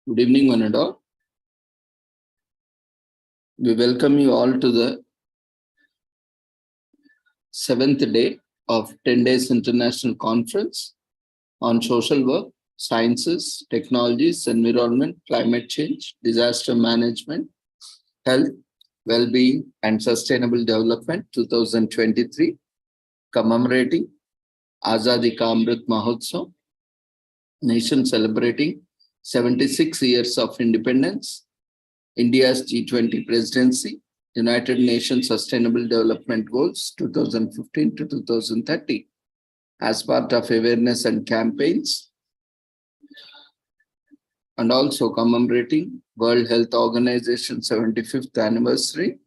Good evening, one and all. We welcome you all to the 7th day of 10 days international conference on social work, sciences, technologies, environment, climate change, disaster management, health, well-being, and sustainable development 2023, commemorating Azadi Ka Amrit Mahotsav, nation celebrating 76 years of independence, India's G20 presidency, United Nations Sustainable Development Goals 2015 to 2030, as part of awareness and campaigns, and also commemorating World Health Organization 75th anniversary,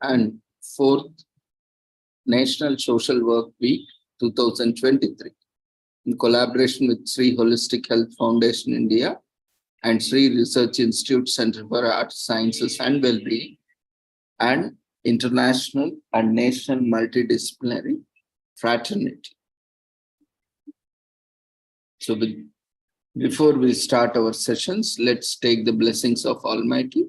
and 4th National Social Work Week 2023, in collaboration with Sri Holistic Health Foundation India and Sri Research Institute Center for Arts, Sciences and Wellbeing, and International and National Multidisciplinary Fraternity. So before we start our sessions, let's take the blessings of Almighty.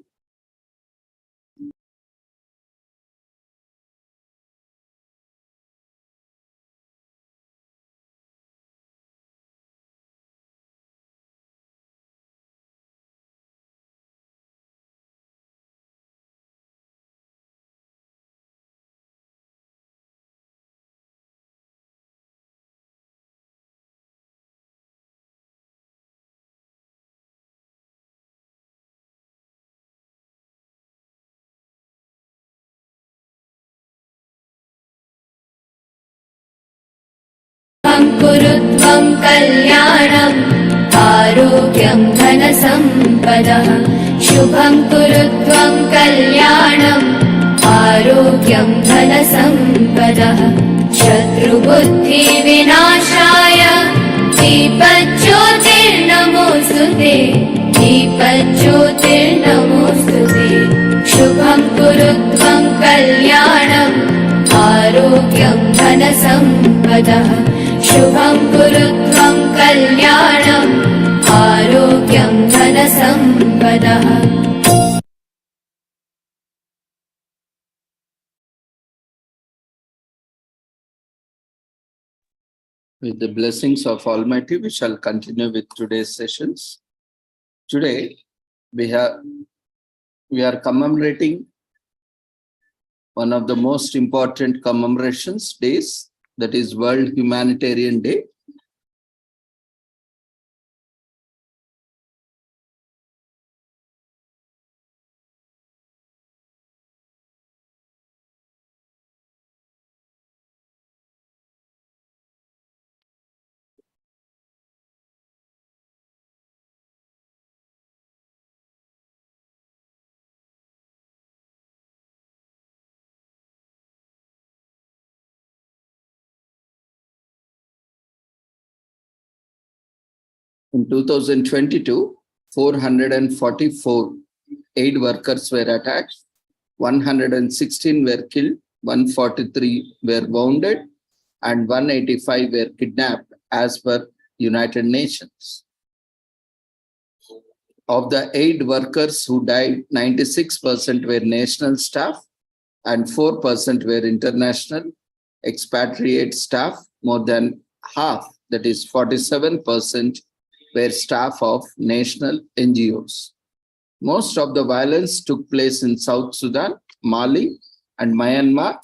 कुरुत्वं कल्याणम् आरोग्यं धनसम्पदः शुभं कुरुत्वं कल्याणम् आरोग्यं धनसम्पदः शत्रुबुद्धिविनाशाय दीपज्योतिर्नमोऽस्तुते दीपज्योतिर्नमोऽस्तुते शुभं कुरुत्वं कल्याणम् आरोग्यं धनसम्पदः शुभं कुरुत्वं कल्याणम् आरोग्यं धनसम्पदः. With the blessings of Almighty, we shall continue with today's sessions. Today, we are commemorating one of the most important commemorations days, that is World Humanitarian Day. In 2022, 444 aid workers were attacked, 116 were killed, 143 were wounded, and 185 were kidnapped as per United Nations. Of the aid workers who died, 96% were national staff and 4% were international expatriate staff. More than half, that is 47%, were staff of national NGOs. Most of the violence took place in South Sudan, Mali, and Myanmar.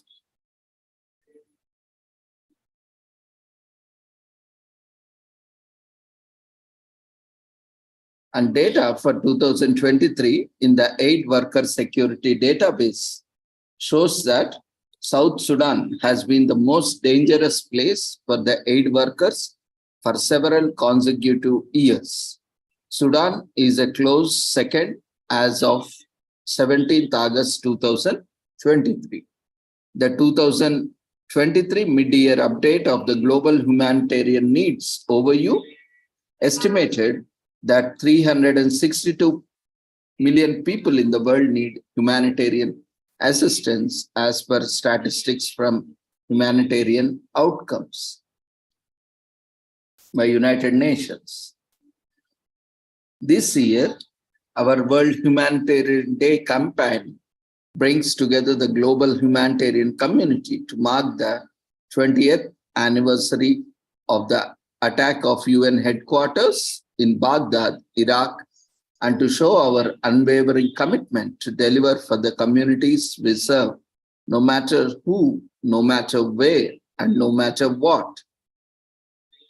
And data for 2023 in the Aid Worker Security Database shows that South Sudan has been the most dangerous place for the aid workers for several consecutive years. Sudan is a close second as of 17th August 2023. The 2023 mid-year update of the Global Humanitarian Needs Overview estimated that 362 million people in the world need humanitarian assistance as per statistics from humanitarian outcomes by United Nations. This year, our World Humanitarian Day campaign brings together the global humanitarian community to mark the 20th anniversary of the attack of UN headquarters in Baghdad, Iraq, and to show our unwavering commitment to deliver for the communities we serve, no matter who, no matter where, and no matter what.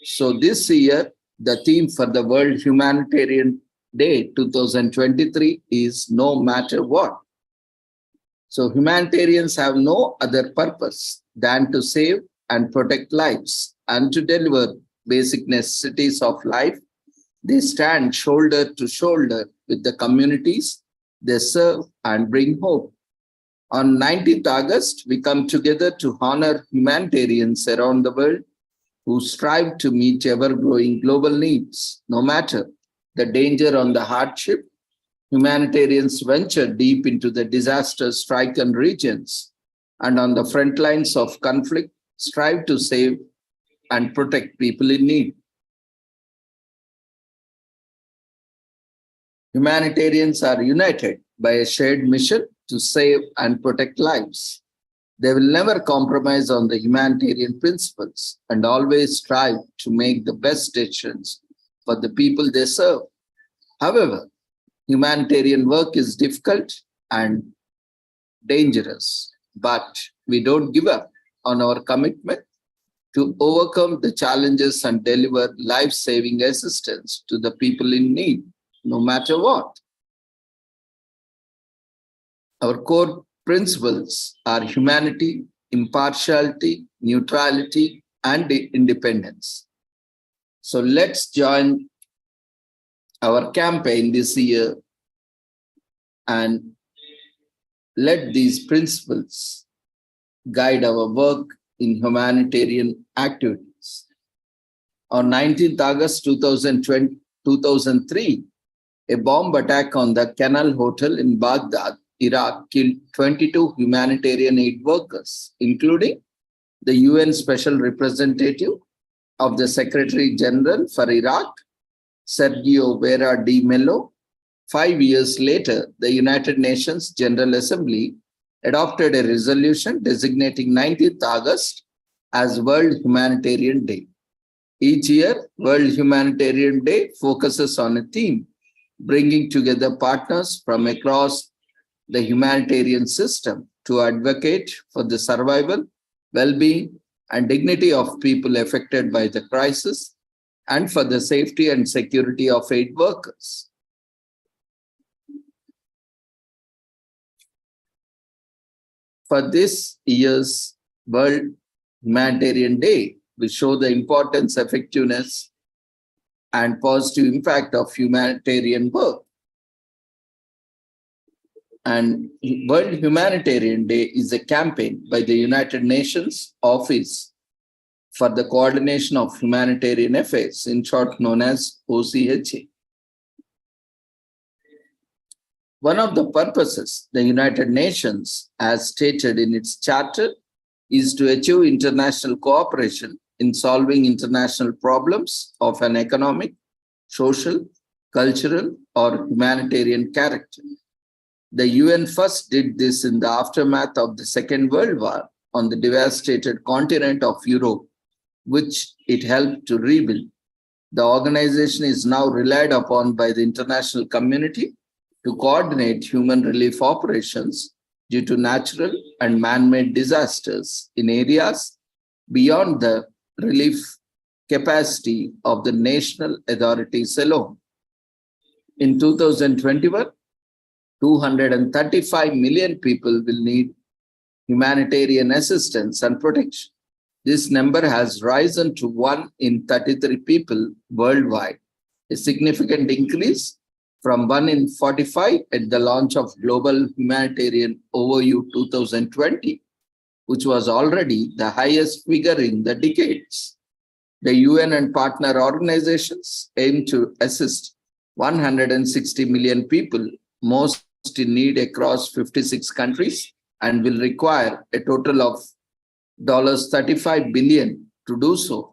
So this year, the theme for the World Humanitarian Day 2023 is no matter what. So humanitarians have no other purpose than to save and protect lives and to deliver basic necessities of life. They stand shoulder to shoulder with the communities they serve and bring hope. On 19th August, we come together to honor humanitarians around the world who strive to meet ever-growing global needs. No matter the danger or the hardship, humanitarians venture deep into the disaster-stricken regions and on the front lines of conflict, strive to save and protect people in need. Humanitarians are united by a shared mission to save and protect lives. They will never compromise on the humanitarian principles and always strive to make the best decisions for the people they serve. However, humanitarian work is difficult and dangerous, but we don't give up on our commitment to overcome the challenges and deliver life-saving assistance to the people in need, no matter what. Our core principles are humanity, impartiality, neutrality, and independence. So let's join our campaign this year and let these principles guide our work in humanitarian activities. On 19th August 2003, a bomb attack on the Canal Hotel in Baghdad, Iraq, killed 22 humanitarian aid workers, including the UN Special Representative of the Secretary General for Iraq, Sergio Vera Di Mello. 5 years later, the United Nations General Assembly adopted a resolution designating 19th August as World Humanitarian Day. Each year, World Humanitarian Day focuses on a theme, bringing together partners from across the humanitarian system to advocate for the survival, well-being, and dignity of people affected by the crisis and for the safety and security of aid workers. For this year's World Humanitarian Day, we show the importance, effectiveness, and positive impact of humanitarian work. And World Humanitarian Day is a campaign by the United Nations Office for the Coordination of Humanitarian Affairs, in short known as OCHA. One of the purposes the United Nations, as stated in its charter, is to achieve international cooperation in solving international problems of an economic, social, cultural, or humanitarian character. The UN first did this in the aftermath of the Second World War on the devastated continent of Europe, which it helped to rebuild. The organization is now relied upon by the international community to coordinate human relief operations due to natural and man-made disasters in areas beyond the relief capacity of the national authorities alone. In 2021, 235 million people will need humanitarian assistance and protection. This number has risen to 1 in 33 people worldwide, a significant increase from 1 in 45 at the launch of Global Humanitarian Overview 2020, which was already the highest figure in the decades. The UN and partner organizations aim to assist 160 million people, most in need across 56 countries, and will require a total of $35 billion to do so.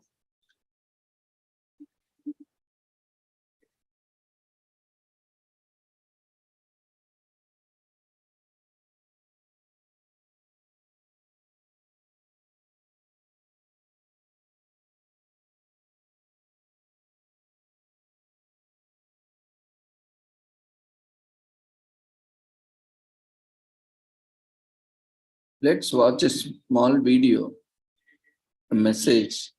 Let's watch a small video, a message.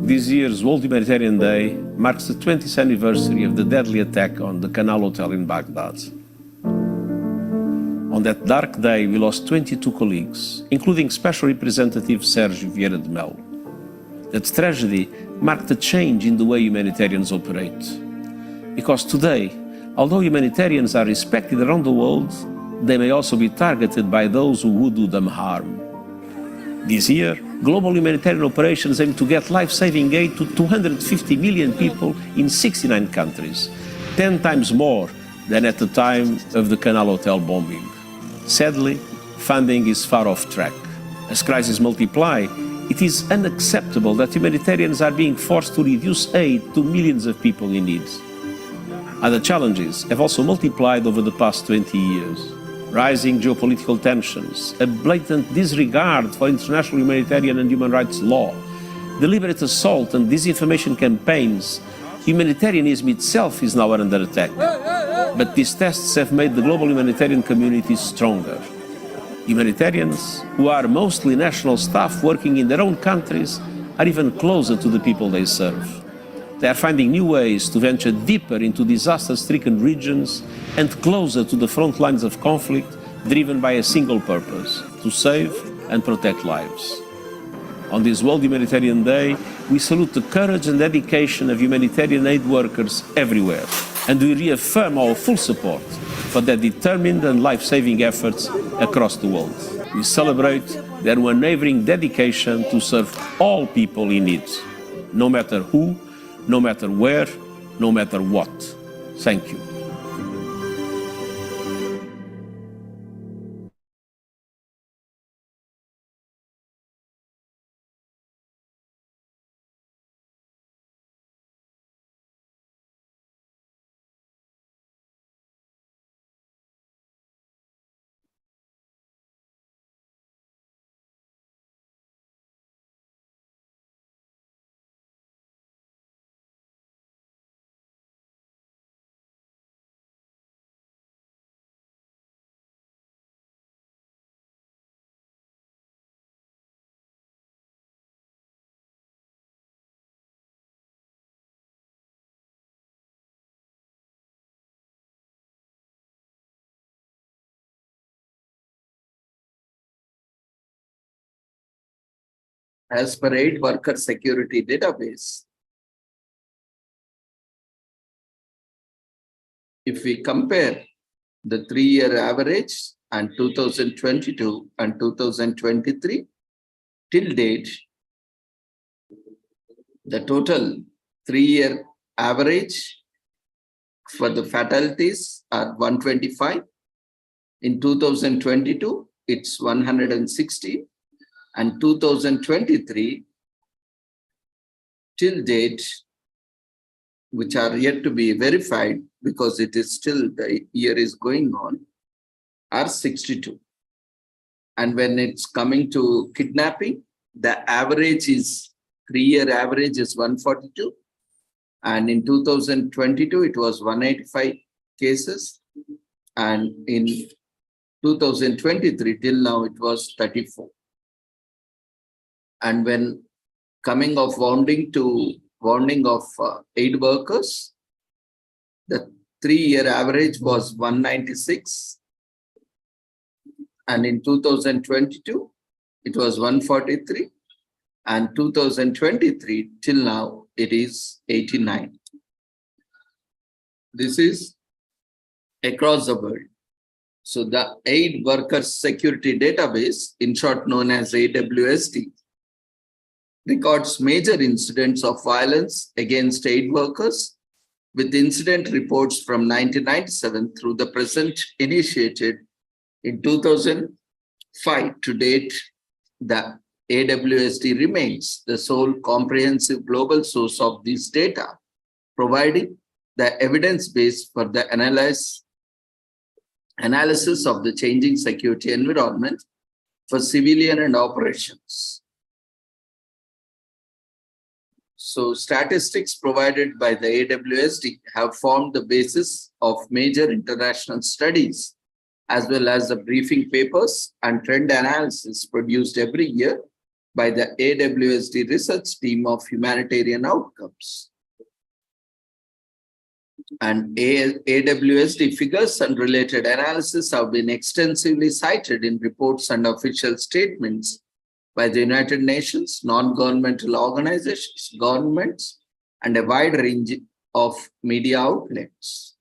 This year's World Humanitarian Day marks the 20th anniversary of the deadly attack on the Canal Hotel in Baghdad. On that dark day, we lost 22 colleagues, including Special Representative Sérgio Vieira de Melo. That tragedy marked a change in the way humanitarians operate. Because today, although humanitarians are respected around the world, they may also be targeted by those who would do them harm. This year, global humanitarian operations aim to get life-saving aid to 250 million people in 69 countries, 10 times more than at the time of the Canal Hotel bombing. Sadly, funding is far off track. As crises multiply, it is unacceptable that humanitarians are being forced to reduce aid to millions of people in need. Other challenges have also multiplied over the past 20 years. Rising geopolitical tensions, a blatant disregard for international humanitarian and human rights law, deliberate assault and disinformation campaigns, humanitarianism itself is now under attack. But these tests have made the global humanitarian community stronger. Humanitarians, who are mostly national staff working in their own countries, are even closer to the people they serve. They are finding new ways to venture deeper into disaster-stricken regions and closer to the front lines of conflict, driven by a single purpose: to save and protect lives. On this World Humanitarian Day, we salute the courage and dedication of humanitarian aid workers everywhere, and we reaffirm our full support for their determined and life-saving efforts across the world. We celebrate their unwavering dedication to serve all people in need, no matter who, no matter where, no matter what. Thank you. As per aid worker security database, if we compare the 3-year average and 2022 and 2023, till date, the total 3-year average for the fatalities are 125. In 2022, it's 160. And 2023, till date, which are yet to be verified because it is still the year is going on, are 62. And when it's coming to kidnapping, the average is 3-year average is 142. And in 2022, it was 185 cases. And in 2023, till now, it was 34. And when coming of wounding of aid workers, the 3-year average was 196. And in 2022, it was 143. And 2023, till now, it is 89. This is across the world. So the Aid Workers Security Database, in short known as AWSD, records major incidents of violence against aid workers with incident reports from 1997 through the present initiated in 2005 to date. The AWSD remains the sole comprehensive global source of this data, providing the evidence base for the analysis of the changing security environment for civilian and operations. So statistics provided by the AWSD have formed the basis of major international studies, as well as the briefing papers and trend analysis produced every year by the AWSD research team of humanitarian outcomes. And AWSD figures and related analysis have been extensively cited in reports and official statements by the United Nations, non-governmental organizations, governments, and a wide range of media outlets.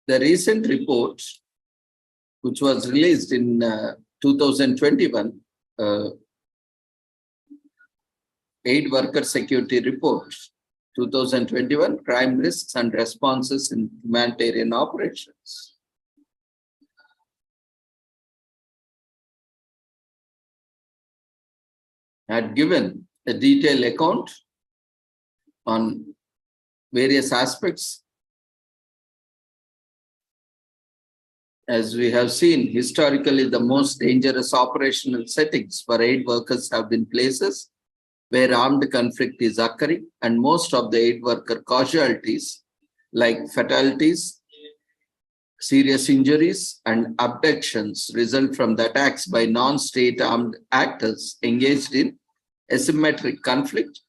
The recent report, which was released in 2021, Aid Worker Security Report, 2021, Crime Risks and Responses in Humanitarian Operations. Had given a detailed account on various aspects. As we have seen, historically, the most dangerous operational settings for aid workers have been places where armed conflict is occurring, and most of the aid worker casualties, like fatalities, serious injuries, and abductions, result from the attacks by non-state armed actors engaged in asymmetric conflict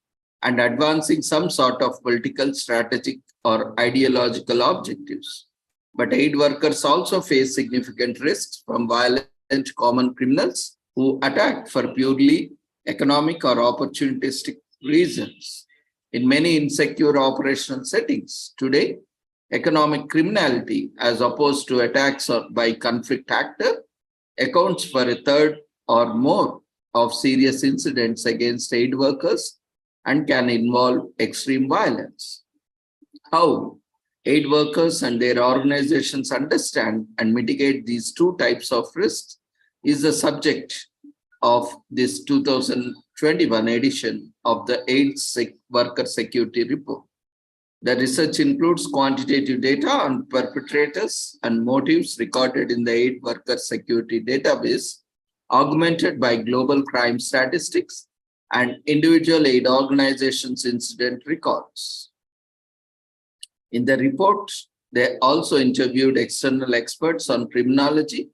and advancing some sort of political, strategic, or ideological objectives. But aid workers also face significant risks from violent common criminals who attack for purely economic or opportunistic reasons. In many insecure operational settings today, economic criminality, as opposed to attacks by conflict actor, accounts for a third or more of serious incidents against aid workers and can involve extreme violence. How aid workers and their organizations understand and mitigate these two types of risks is the subject of this 2021 edition of the Aid Worker Security Report. The research includes quantitative data on perpetrators and motives recorded in the aid worker security database, augmented by global crime statistics and individual aid organizations' incident records. In the report, they also interviewed external experts on criminology,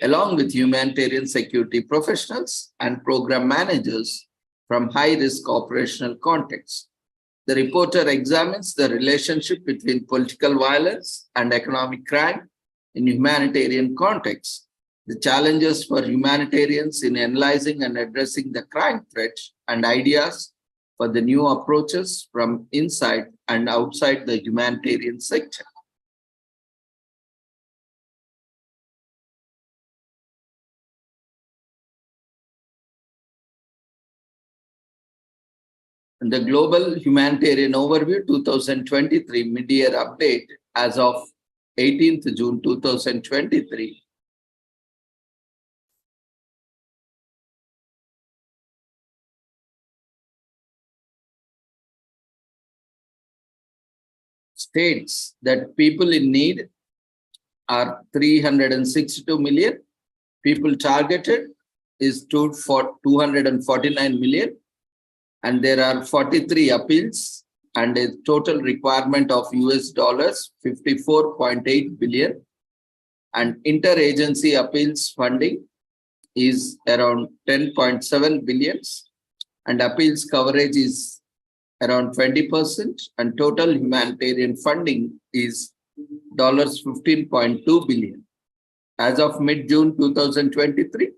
along with humanitarian security professionals and program managers from high-risk operational contexts. The reporter examines the relationship between political violence and economic crime in humanitarian contexts, the challenges for humanitarians in analyzing and addressing the crime threat, and ideas for the new approaches from inside and outside the humanitarian sector. The Global Humanitarian Overview 2023 mid-year update as of 18th June 2023. States that people in need are 362 million. People targeted is 249 million. And there are 43 appeals and a total requirement of US dollars 54.8 billion. And interagency appeals funding is around 10.7 billion. And appeals coverage is around 20%. And total humanitarian funding is $15.2 billion. As of mid-June 2023,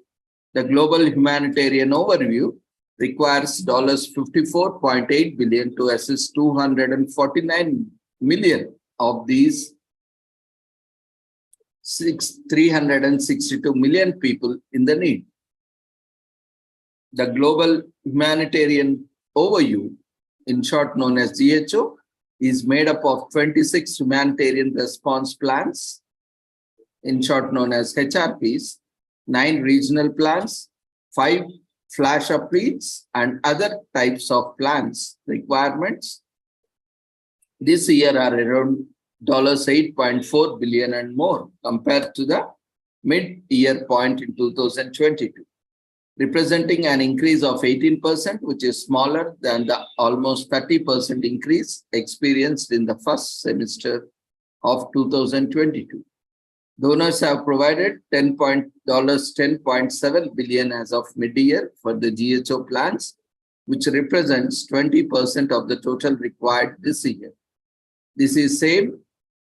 the Global Humanitarian Overview requires $54.8 billion to assist 249 million of these 362 million people in the need. The Global Humanitarian Overview, in short known as GHO, is made up of 26 humanitarian response plans, in short known as HRPs, 9 regional plans, 5 flash appeals, and other types of plans requirements. This year are around $8.4 billion and more compared to the mid-year point in 2022, representing an increase of 18%, which is smaller than the almost 30% increase experienced in the first semester of 2022. Donors have provided $10.7 billion as of mid-year for the GHO plans, which represents 20% of the total required this year. This is same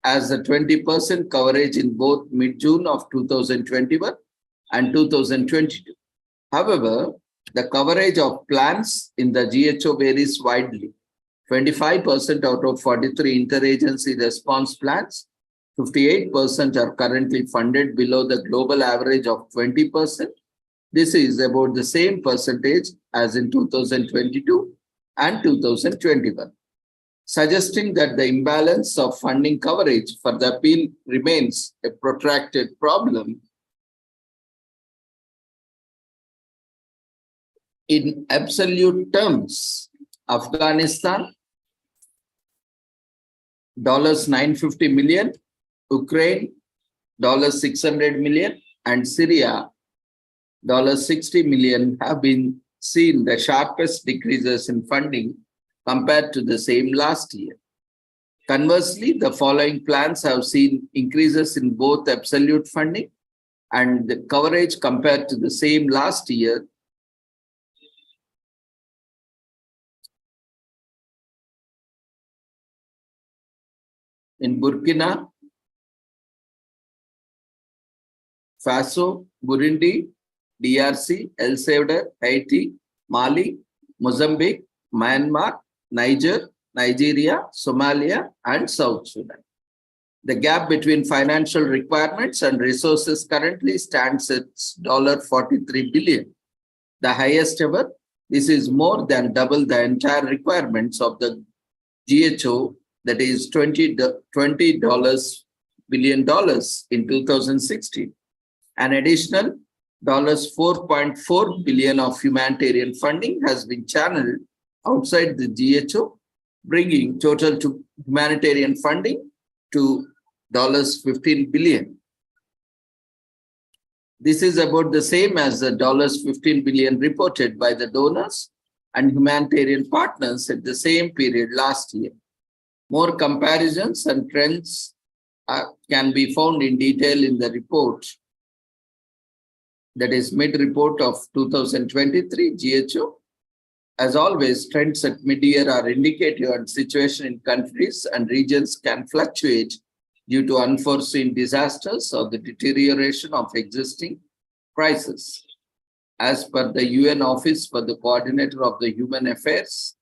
as the 20% coverage in both mid-June of 2021 and 2022. However, the coverage of plans in the GHO varies widely. 25% out of 43 interagency response plans, 58% are currently funded below the global average of 20%. This is about the same percentage as in 2022 and 2021, suggesting that the imbalance of funding coverage for the appeal remains a protracted problem. In absolute terms, Afghanistan, $950 million, Ukraine, $600 million, and Syria, $60 million have been seen the sharpest decreases in funding compared to the same last year. Conversely, the following plans have seen increases in both absolute funding and the coverage compared to the same last year. In Burkina Faso, Burundi, DRC, El Salvador, Haiti, Mali, Mozambique, Myanmar, Niger, Nigeria, Somalia, and South Sudan. The gap between financial requirements and resources currently stands at $43 billion, the highest ever. This is more than double the entire requirements of the GHO, that is $20 billion in 2016. An additional $4.4 billion of humanitarian funding has been channeled outside the GHO, bringing total to humanitarian funding to $15 billion. This is about the same as the $15 billion reported by the donors and humanitarian partners at the same period last year. More comparisons and trends can be found in detail in the report, that is mid-report of 2023 GHO. As always, trends at mid-year are indicative, and situation in countries and regions can fluctuate due to unforeseen disasters or the deterioration of existing crises. As per the UN Office for the Coordinator of the Human Affairs,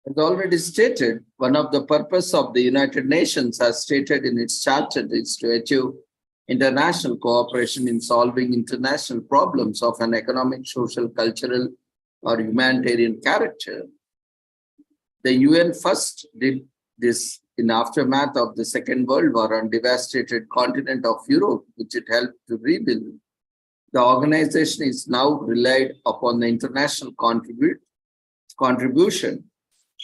as already stated, one of the purpose of the United Nations, as stated in its charter, is to achieve international cooperation in solving international problems of an economic, social, cultural, or humanitarian character. The UN first did this in aftermath of the Second World War on devastated continent of Europe, which it helped to rebuild. The organization is now relied upon the international contribution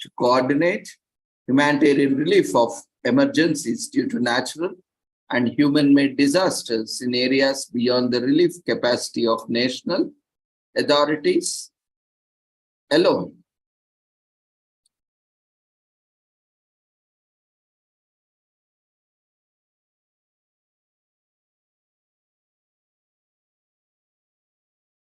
to coordinate humanitarian relief of emergencies due to natural and human-made disasters in areas beyond the relief capacity of national authorities alone.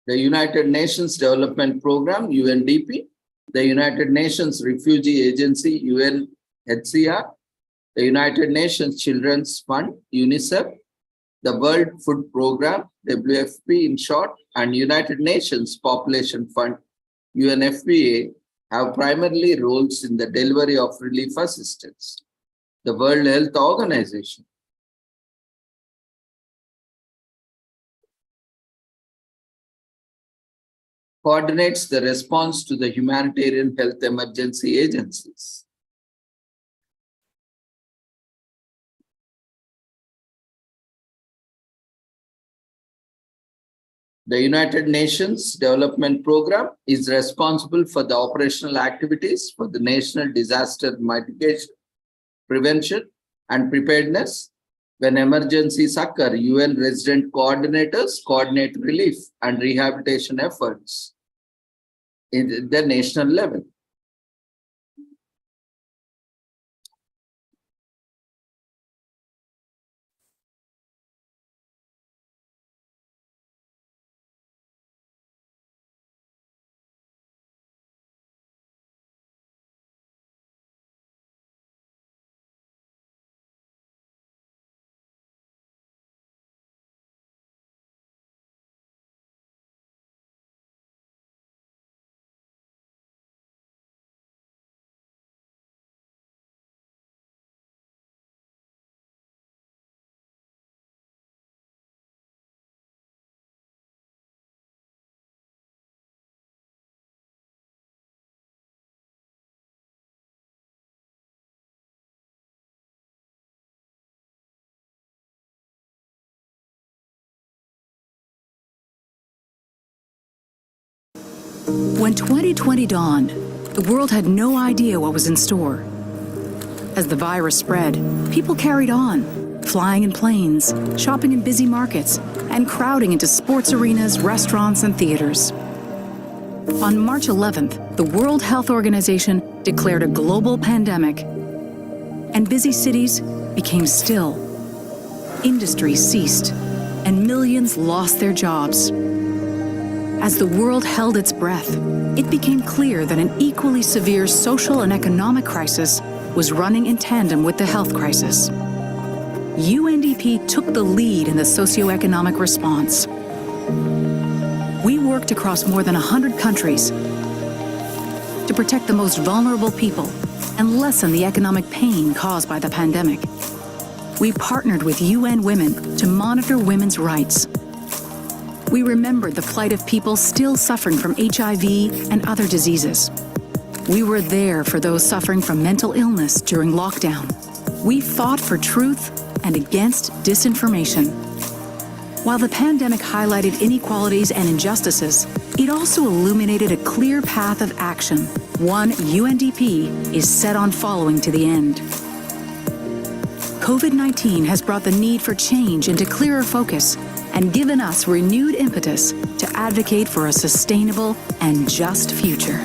The United Nations Development Program, UNDP, the United Nations Refugee Agency, UNHCR, the United Nations Children's Fund, UNICEF, the World Food Program, WFP in short, and United Nations Population Fund, UNFPA, have primarily roles in the delivery of relief assistance. The World Health Organization coordinates the response to the humanitarian health emergency agencies. The United Nations Development Program is responsible for the operational activities for the national disaster mitigation, prevention, and preparedness. When emergencies occur, UN resident coordinators coordinate relief and rehabilitation efforts in the national level. When 2020 dawned, the world had no idea what was in store. As the virus spread, people carried on, flying in planes, shopping in busy markets, and crowding into sports arenas, restaurants, and theaters. On March 11th, the World Health Organization declared a global pandemic, and busy cities became still. industries ceased, and millions lost their jobs. As the world held its breath, it became clear that an equally severe social and economic crisis was running in tandem with the health crisis. UNDP took the lead in the socioeconomic response. We worked across more than 100 countries to protect the most vulnerable people and lessen the economic pain caused by the pandemic. We partnered with UN Women to monitor women's rights. We remembered the plight of people still suffering from HIV and other diseases. We were there for those suffering from mental illness during lockdown. We fought for truth and against disinformation. While the pandemic highlighted inequalities and injustices, it also illuminated a clear path of action, one UNDP is set on following to the end. COVID-19 has brought the need for change into clearer focus and given us renewed impetus to advocate for a sustainable and just future.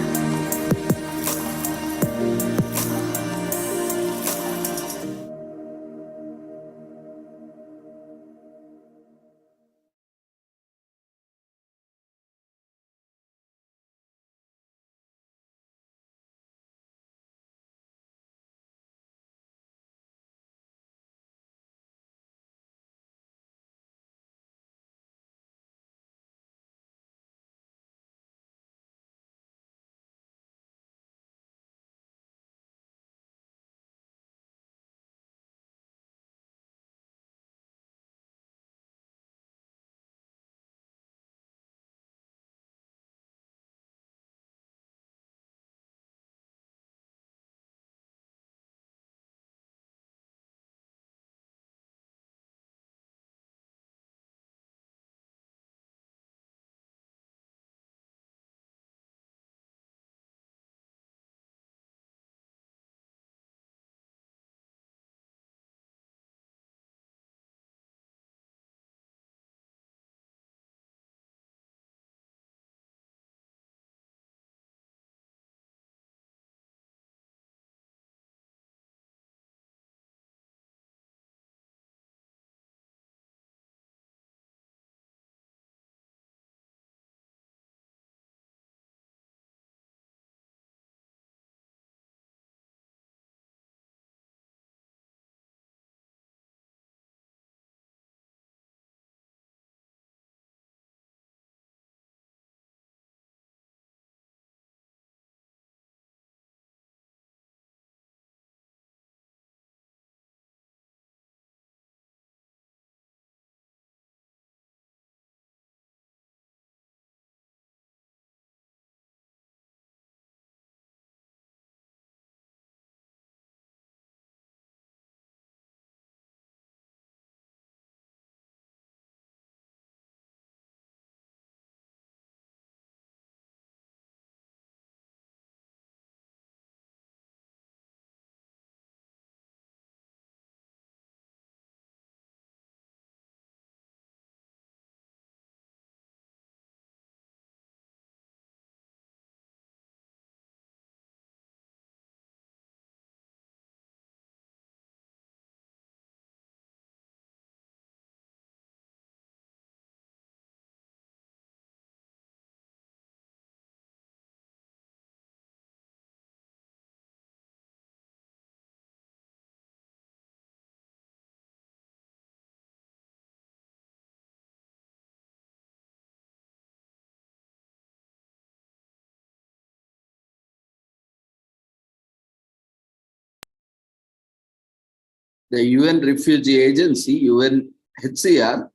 The UN Refugee Agency, UNHCR,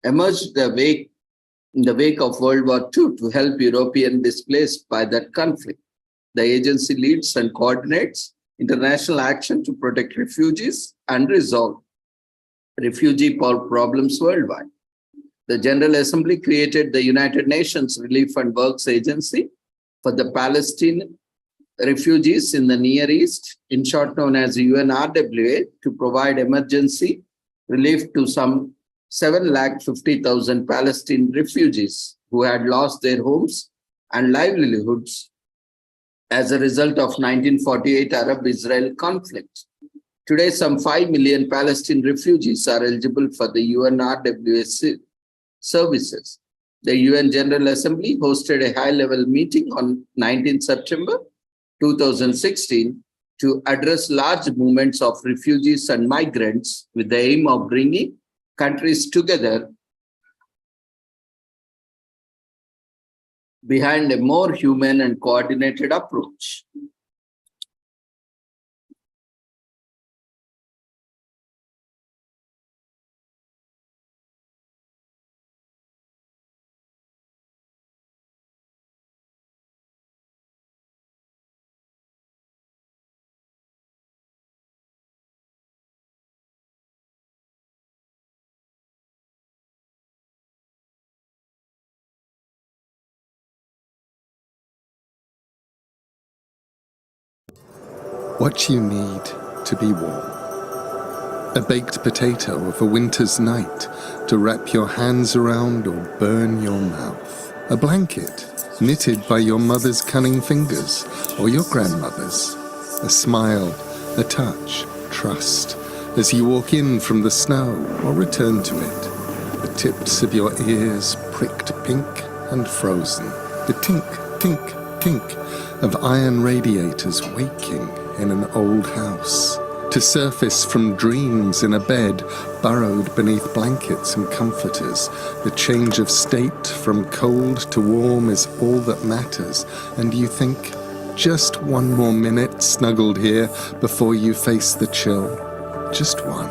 emerged in the wake of World War II to help Europeans displaced by that conflict. The agency leads and coordinates international action to protect refugees and resolve refugee problems worldwide. The General Assembly created the United Nations Relief and Works Agency for the Palestinian refugees in the Near East, in short known as UNRWA, to provide emergency relief to some 750,000 Palestinian refugees who had lost their homes and livelihoods as a result of 1948 Arab-Israel conflict. Today, some 5 million Palestinian refugees are eligible for the UNRWA services. The UN General Assembly hosted a high-level meeting on 19 September 2016 to address large movements of refugees and migrants with the aim of bringing countries together behind a more human and coordinated approach. What you need to be warm. A baked potato of a winter's night to wrap your hands around or burn your mouth. A blanket knitted by your mother's cunning fingers or your grandmother's. A smile, a touch, trust as you walk in from the snow or return to it. The tips of your ears pricked pink and frozen. The tink, tink, tink of iron radiators waking in an old house, to surface from dreams in a bed burrowed beneath blankets and comforters. The change of state from cold to warm is all that matters, and you think, just one more minute snuggled here before you face the chill. Just one.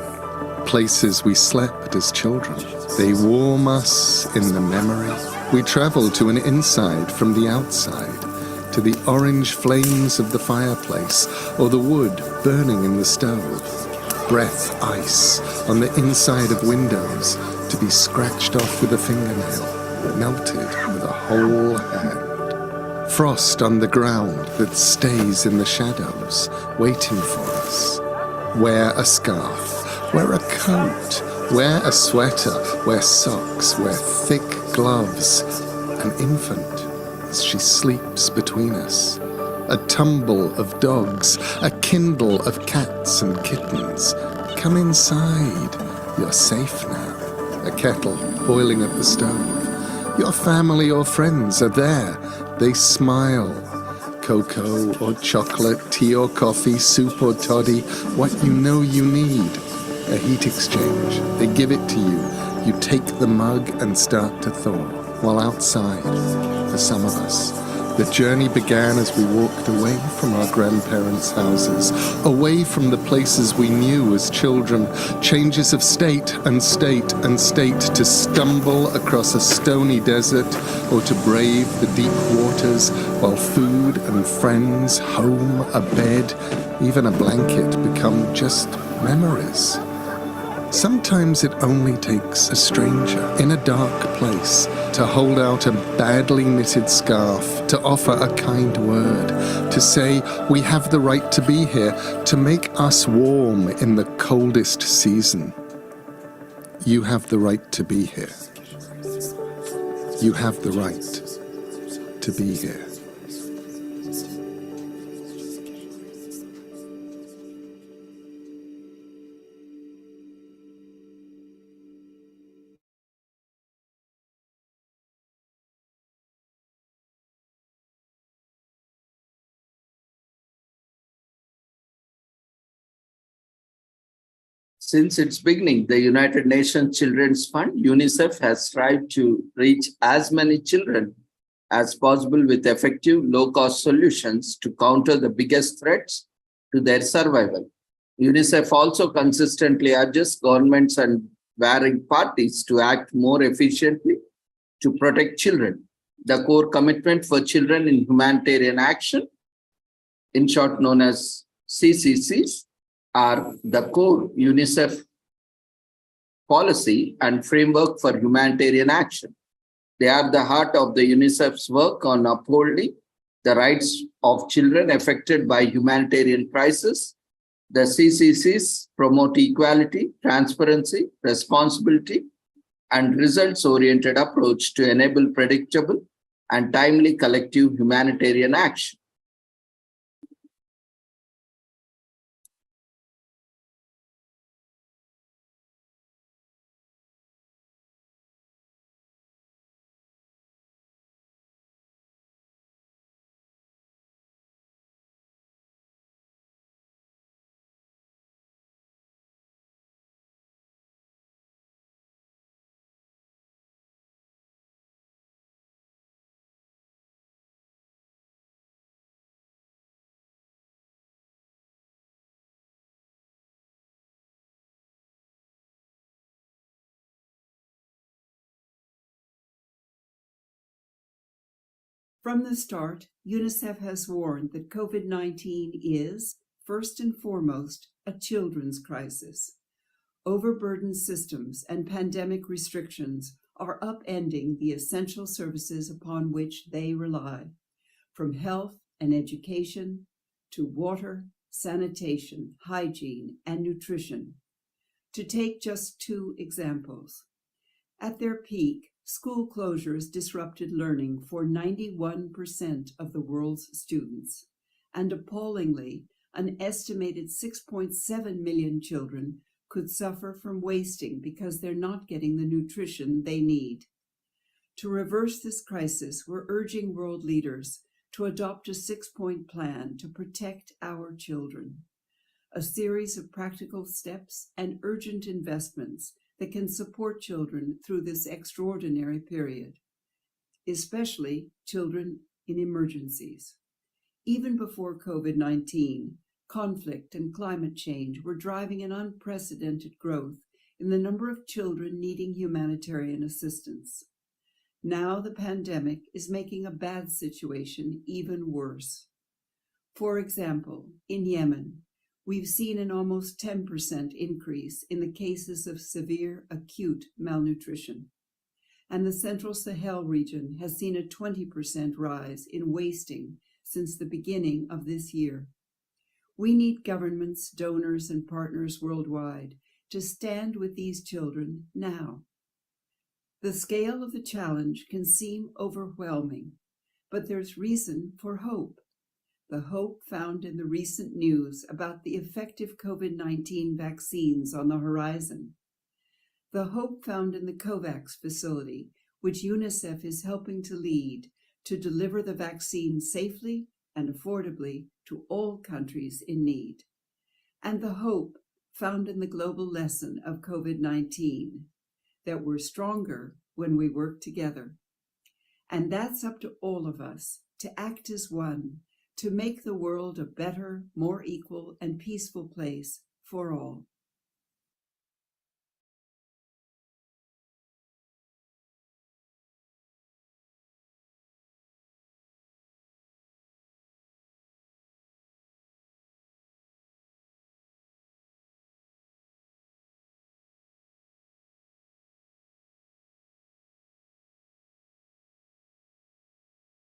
Places we slept as children, they warm us in the memory. We travel to an inside from the outside, to the orange flames of the fireplace or the wood burning in the stove. Breath ice on the inside of windows to be scratched off with a fingernail, melted with a whole hand. Frost on the ground that stays in the shadows, waiting for us. Wear a scarf, wear a coat, wear a sweater, wear socks, wear thick gloves. An infant as she sleeps between us. A tumble of dogs, a kindle of cats and kittens. Come inside, you're safe now. A kettle boiling at the stove. Your family or friends are there, they smile. Cocoa or chocolate, tea or coffee, soup or toddy, what you know you need. A heat exchange, they give it to you. You take the mug and start to thaw. While outside, for some of us, the journey began as we walked away from our grandparents' houses, away from the places we knew as children, changes of state and state and state, to stumble across a stony desert or to brave the deep waters, while food and friends, home, a bed, even a blanket become just memories. Sometimes it only takes a stranger in a dark place to hold out a badly knitted scarf, to offer a kind word, to say we have the right to be here, to make us warm in the coldest season. You have the right to be here. You have the right to be here. Since its beginning, the United Nations Children's Fund, UNICEF, has strived to reach as many children as possible with effective, low-cost solutions to counter the biggest threats to their survival. UNICEF also consistently urges governments and varying parties to act more efficiently to protect children. The core commitment for children in humanitarian action, in short known as CCCs, are the core UNICEF policy and framework for humanitarian action. They are the heart of the UNICEF's work on upholding the rights of children affected by humanitarian crisis. The CCCs promote equality, transparency, responsibility, and results-oriented approach to enable predictable and timely collective humanitarian action. From the start, UNICEF has warned that COVID-19 is, first and foremost, a children's crisis. Overburdened systems and pandemic restrictions are upending the essential services upon which they rely, from health and education to water, sanitation, hygiene, and nutrition. To take just two examples. At their peak, school closures disrupted learning for 91% of the world's students, and appallingly, an estimated 6.7 million children could suffer from wasting because they're not getting the nutrition they need. To reverse this crisis, we're urging world leaders to adopt a 6-point plan to protect our children, a series of practical steps and urgent investments that can support children through this extraordinary period, especially children in emergencies. Even before COVID-19, conflict and climate change were driving an unprecedented growth in the number of children needing humanitarian assistance. Now the pandemic is making a bad situation even worse. For example, in Yemen, we've seen an almost 10% increase in the cases of severe acute malnutrition, and the Central Sahel region has seen a 20% rise in wasting since the beginning of this year. We need governments, donors, and partners worldwide to stand with these children now. The scale of the challenge can seem overwhelming, but there's reason for hope. The hope found in the recent news about the effective COVID-19 vaccines on the horizon. The hope found in the COVAX facility, which UNICEF is helping to lead to deliver the vaccine safely and affordably to all countries in need. And the hope found in the global lesson of COVID-19, that we're stronger when we work together. And that's up to all of us to act as one, to make the world a better, more equal, and peaceful place for all.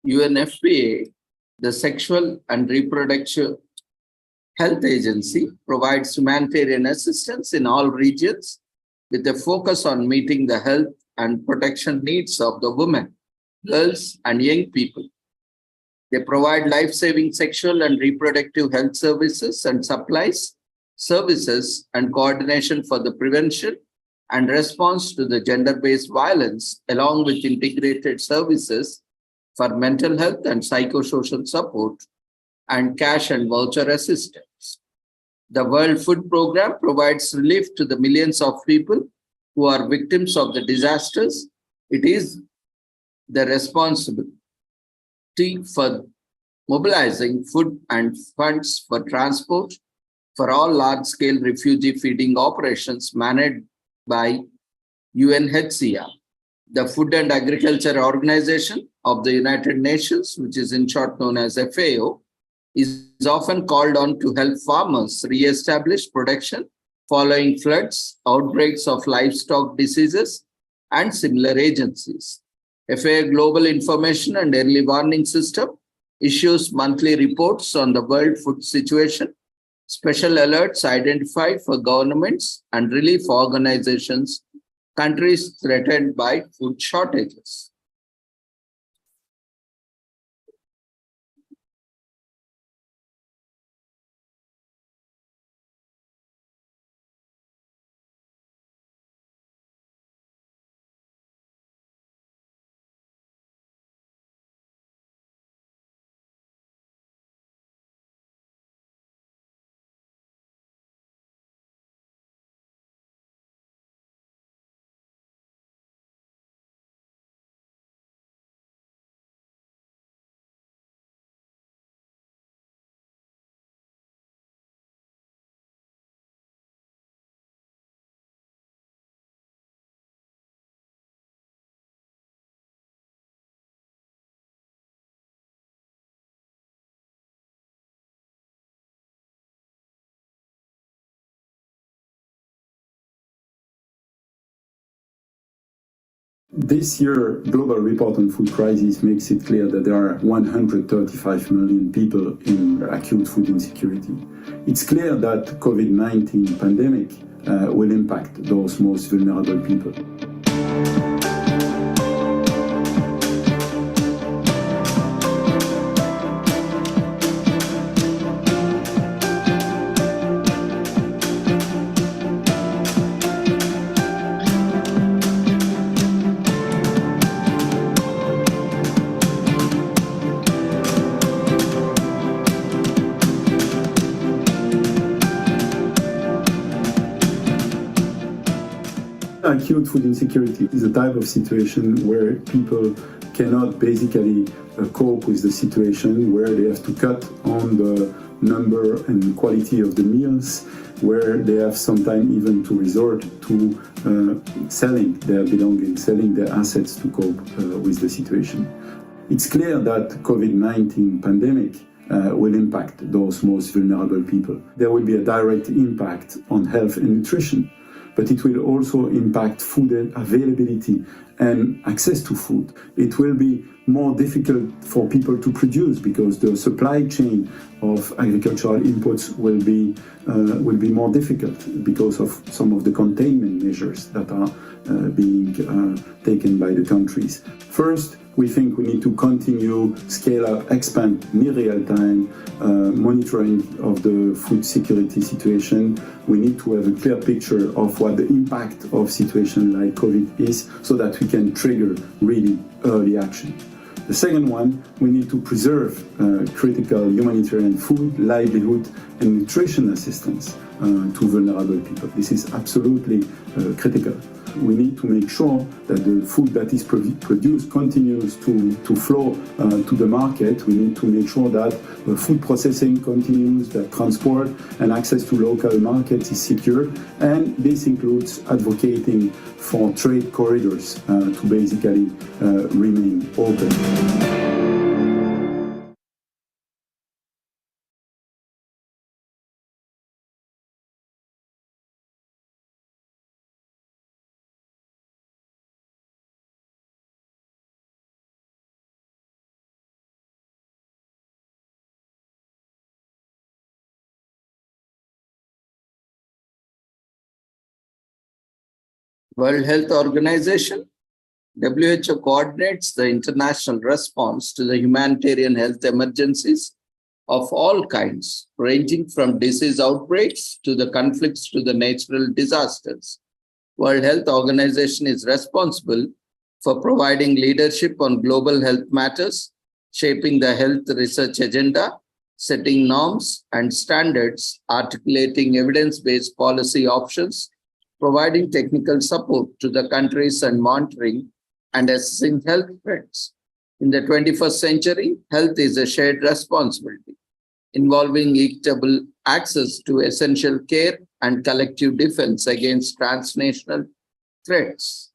UNFPA, the Sexual and Reproductive Health Agency, provides humanitarian assistance in all regions with a focus on meeting the health and protection needs of the women, girls, and young people. They provide life-saving sexual and reproductive health services and supplies, services, and coordination for the prevention and response to the gender-based violence, along with integrated services for mental health and psychosocial support, and cash and voucher assistance. The World Food Programme provides relief to the millions of people who are victims of the disasters. It is the responsibility for mobilizing food and funds for transport for all large-scale refugee feeding operations managed by UNHCR. The Food and Agriculture Organization of the United Nations, which is in short known as FAO, is often called on to help farmers re-establish production following floods, outbreaks of livestock diseases, and similar agencies. FAO Global Information and Early Warning System issues monthly reports on the world food situation. Special alerts identified for governments and relief organizations, countries threatened by food shortages. This year, Global Report on Food Crisis makes it clear that there are 135 million people in acute food insecurity. It's clear that COVID-19 pandemic will impact those most vulnerable people. Acute food insecurity is a type of situation where people cannot basically cope with the situation, where they have to cut on the number and quality of the meals, where they have sometimes even to resort to selling their belongings, selling their assets to cope with the situation. It's clear that COVID-19 pandemic will impact those most vulnerable people. There will be a direct impact on health and nutrition, but it will also impact food availability and access to food. It will be more difficult for people to produce because the supply chain of agricultural inputs will be more difficult because of some of the containment measures that are being taken by the countries. First, we think we need to continue, scale up, expand near real-time monitoring of the food security situation. We need to have a clear picture of what the impact of situation like COVID is so that we can trigger really early action. The second one, we need to preserve critical humanitarian food, livelihood, and nutrition assistance to vulnerable people. This is absolutely critical. We need to make sure that the food that is produced continues to flow to the market. We need to make sure that food processing continues, that transport and access to local markets is secure. And this includes advocating for trade corridors to basically remain open. World Health Organization, WHO coordinates the international response to the humanitarian health emergencies of all kinds, ranging from disease outbreaks to the conflicts to the natural disasters. World Health Organization is responsible for providing leadership on global health matters, shaping the health research agenda, setting norms and standards, articulating evidence-based policy options, providing technical support to the countries and monitoring and assessing health threats. In the 21st century, health is a shared responsibility, involving equitable access to essential care and collective defense against transnational threats.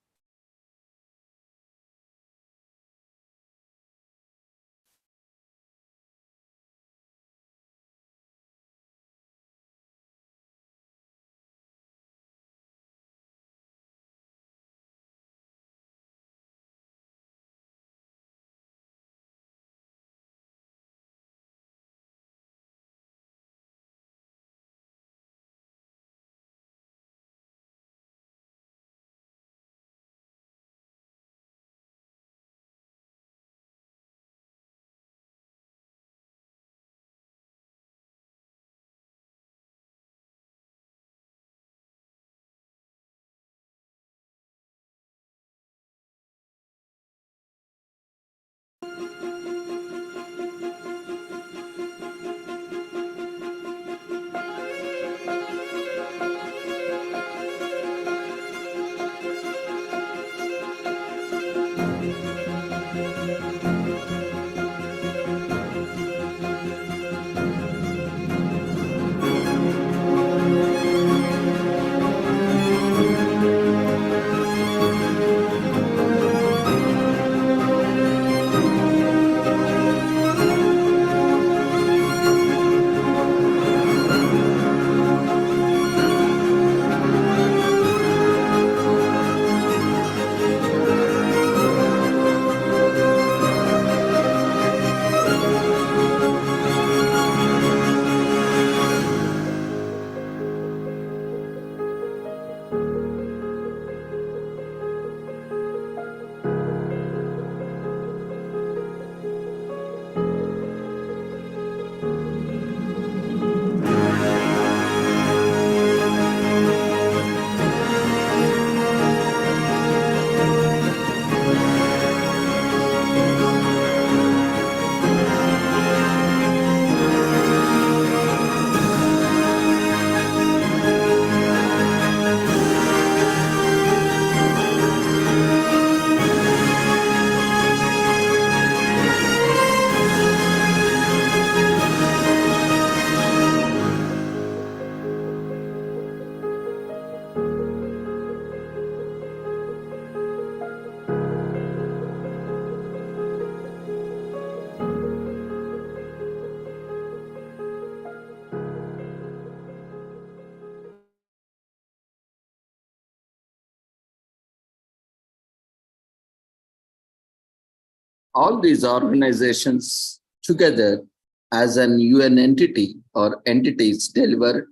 All these organizations together as an UN entity or entities deliver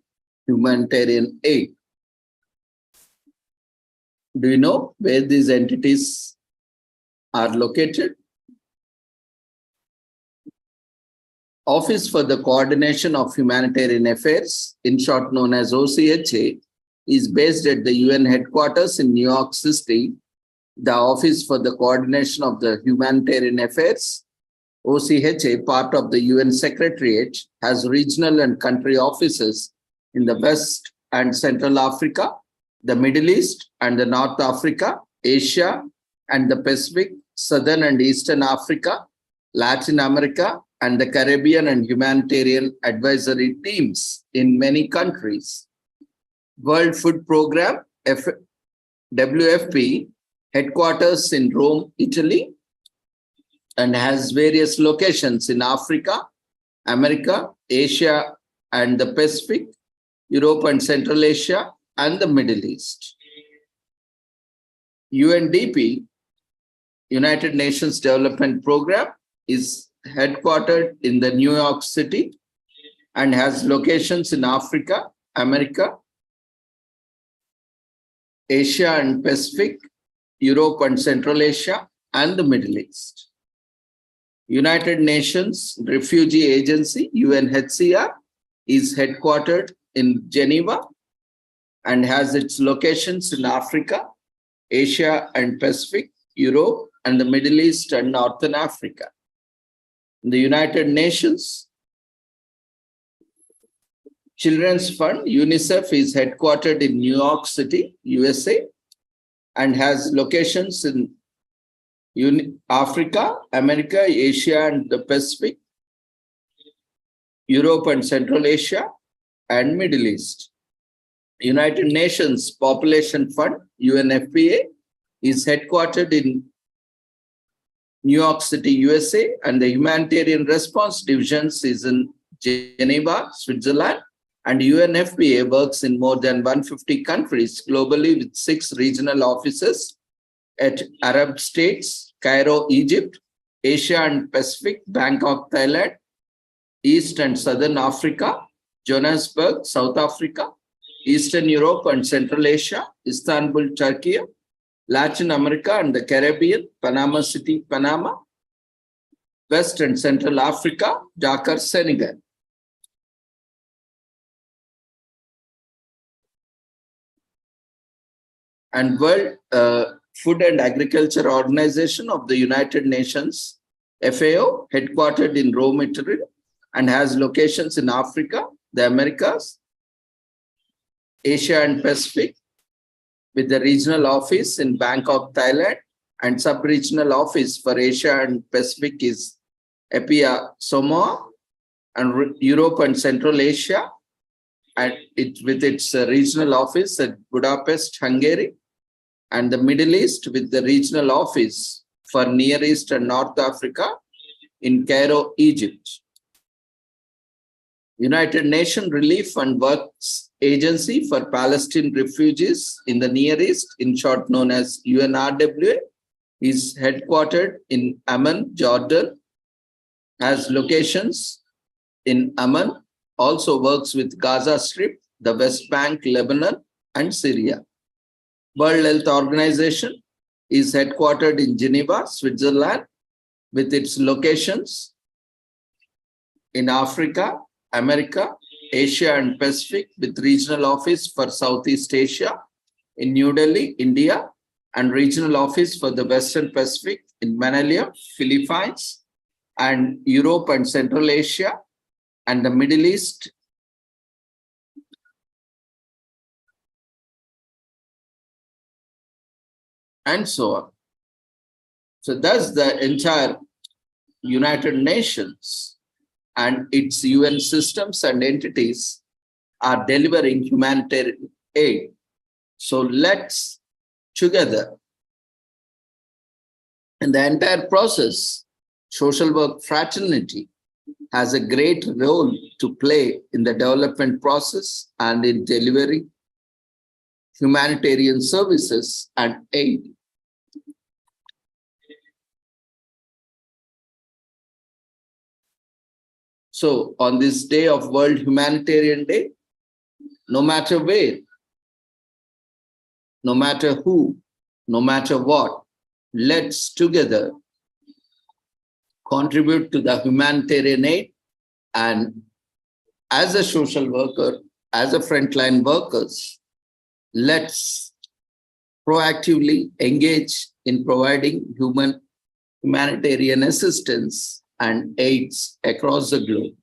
humanitarian aid. Do you know where these entities are located? Office for the Coordination of Humanitarian Affairs, in short known as OCHA, is based at the UN headquarters in New York City. The Office for the Coordination of the Humanitarian Affairs, OCHA, part of the UN Secretariat, has regional and country offices in the West and Central Africa, the Middle East and the North Africa, Asia and the Pacific, Southern and Eastern Africa, Latin America, and the Caribbean, and humanitarian advisory teams in many countries. World Food Programme, WFP, headquarters in Rome, Italy, and has various locations in Africa, America, Asia and the Pacific, Europe and Central Asia, and the Middle East. UNDP, United Nations Development Programme, is headquartered in the New York City and has locations in Africa, America, Asia and Pacific, Europe and Central Asia, and the Middle East. United Nations Refugee Agency, UNHCR, is headquartered in Geneva and has its locations in Africa, Asia and Pacific, Europe, and the Middle East and Northern Africa. The United Nations Children's Fund, UNICEF, is headquartered in New York City, USA, and has locations in Africa, America, Asia and the Pacific, Europe and Central Asia, and Middle East. United Nations Population Fund, UNFPA, is headquartered in New York City, USA, and the Humanitarian Response Divisions is in Geneva, Switzerland, and UNFPA works in more than 150 countries globally with 6 regional offices at Arab states, Cairo, Egypt, Asia and Pacific, Bangkok, Thailand, East and Southern Africa, Johannesburg, South Africa, Eastern Europe and Central Asia, Istanbul, Turkey, Latin America and the Caribbean, Panama City, Panama, West and Central Africa, Dakar, Senegal. And World Food and Agriculture Organization of the United Nations, FAO, headquartered in Rome, Italy, and has locations in Africa, the Americas, Asia and Pacific, with the regional office in Bangkok, Thailand, and sub-regional office for Asia and Pacific is Apia, Samoa, and Europe and Central Asia, and with its regional office at Budapest, Hungary, and the Middle East with the regional office for Near East and North Africa in Cairo, Egypt. United Nations Relief and Works Agency for Palestinian Refugees in the Near East, in short known as UNRWA, is headquartered in Amman, Jordan, has locations in Amman, also works with Gaza Strip, the West Bank, Lebanon, and Syria. World Health Organization is headquartered in Geneva, Switzerland, with its locations in Africa, America, Asia and Pacific, with regional office for Southeast Asia in New Delhi, India, and regional office for the Western Pacific in Manila, Philippines, and Europe and Central Asia, and the Middle East, and so on. So thus the entire United Nations and its UN systems and entities are delivering humanitarian aid. So let's together, in the entire process, social work fraternity has a great role to play in the development process and in delivering humanitarian services and aid. So on this day of World Humanitarian Day, no matter where, no matter who, no matter what, let's together contribute to the humanitarian aid, and as a social worker, as a frontline workers, let's proactively engage in providing humanitarian assistance and aids across the globe.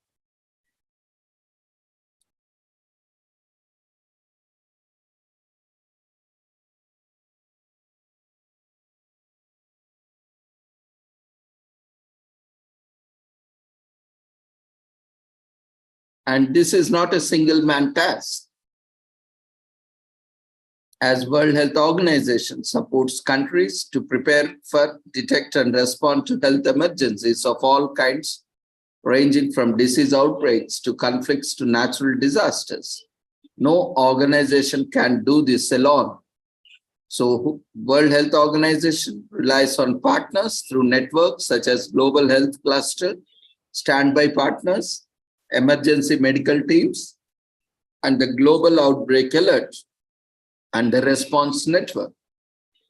And this is not a single man task. As World Health Organization supports countries to prepare for, detect and respond to health emergencies of all kinds, ranging from disease outbreaks to conflicts to natural disasters. No organization can do this alone. So World Health Organization relies on partners through networks such as Global Health Cluster, standby partners, emergency medical teams, and the Global Outbreak Alert and the Response Network.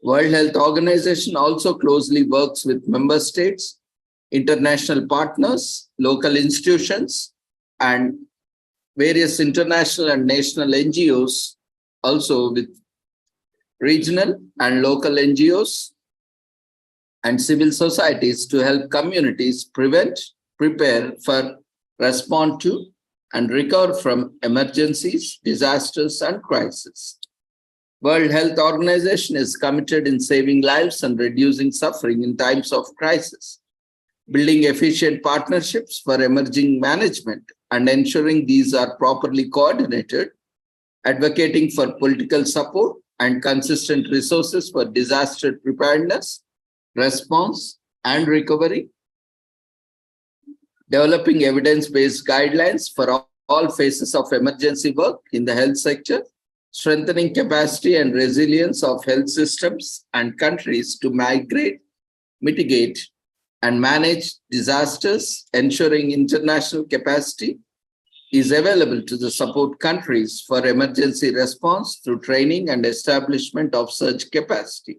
World Health Organization also closely works with member states, international partners, local institutions, and various international and national NGOs, also with regional and local NGOs and civil societies to help communities prevent, prepare for, respond to, and recover from emergencies, disasters, and crises. World Health Organization is committed in saving lives and reducing suffering in times of crisis, building efficient partnerships for emerging management and ensuring these are properly coordinated, advocating for political support and consistent resources for disaster preparedness, response, and recovery, developing evidence-based guidelines for all phases of emergency work in the health sector, strengthening capacity and resilience of health systems and countries to mitigate, and manage disasters, ensuring international capacity is available to the support countries for emergency response through training and establishment of such capacity.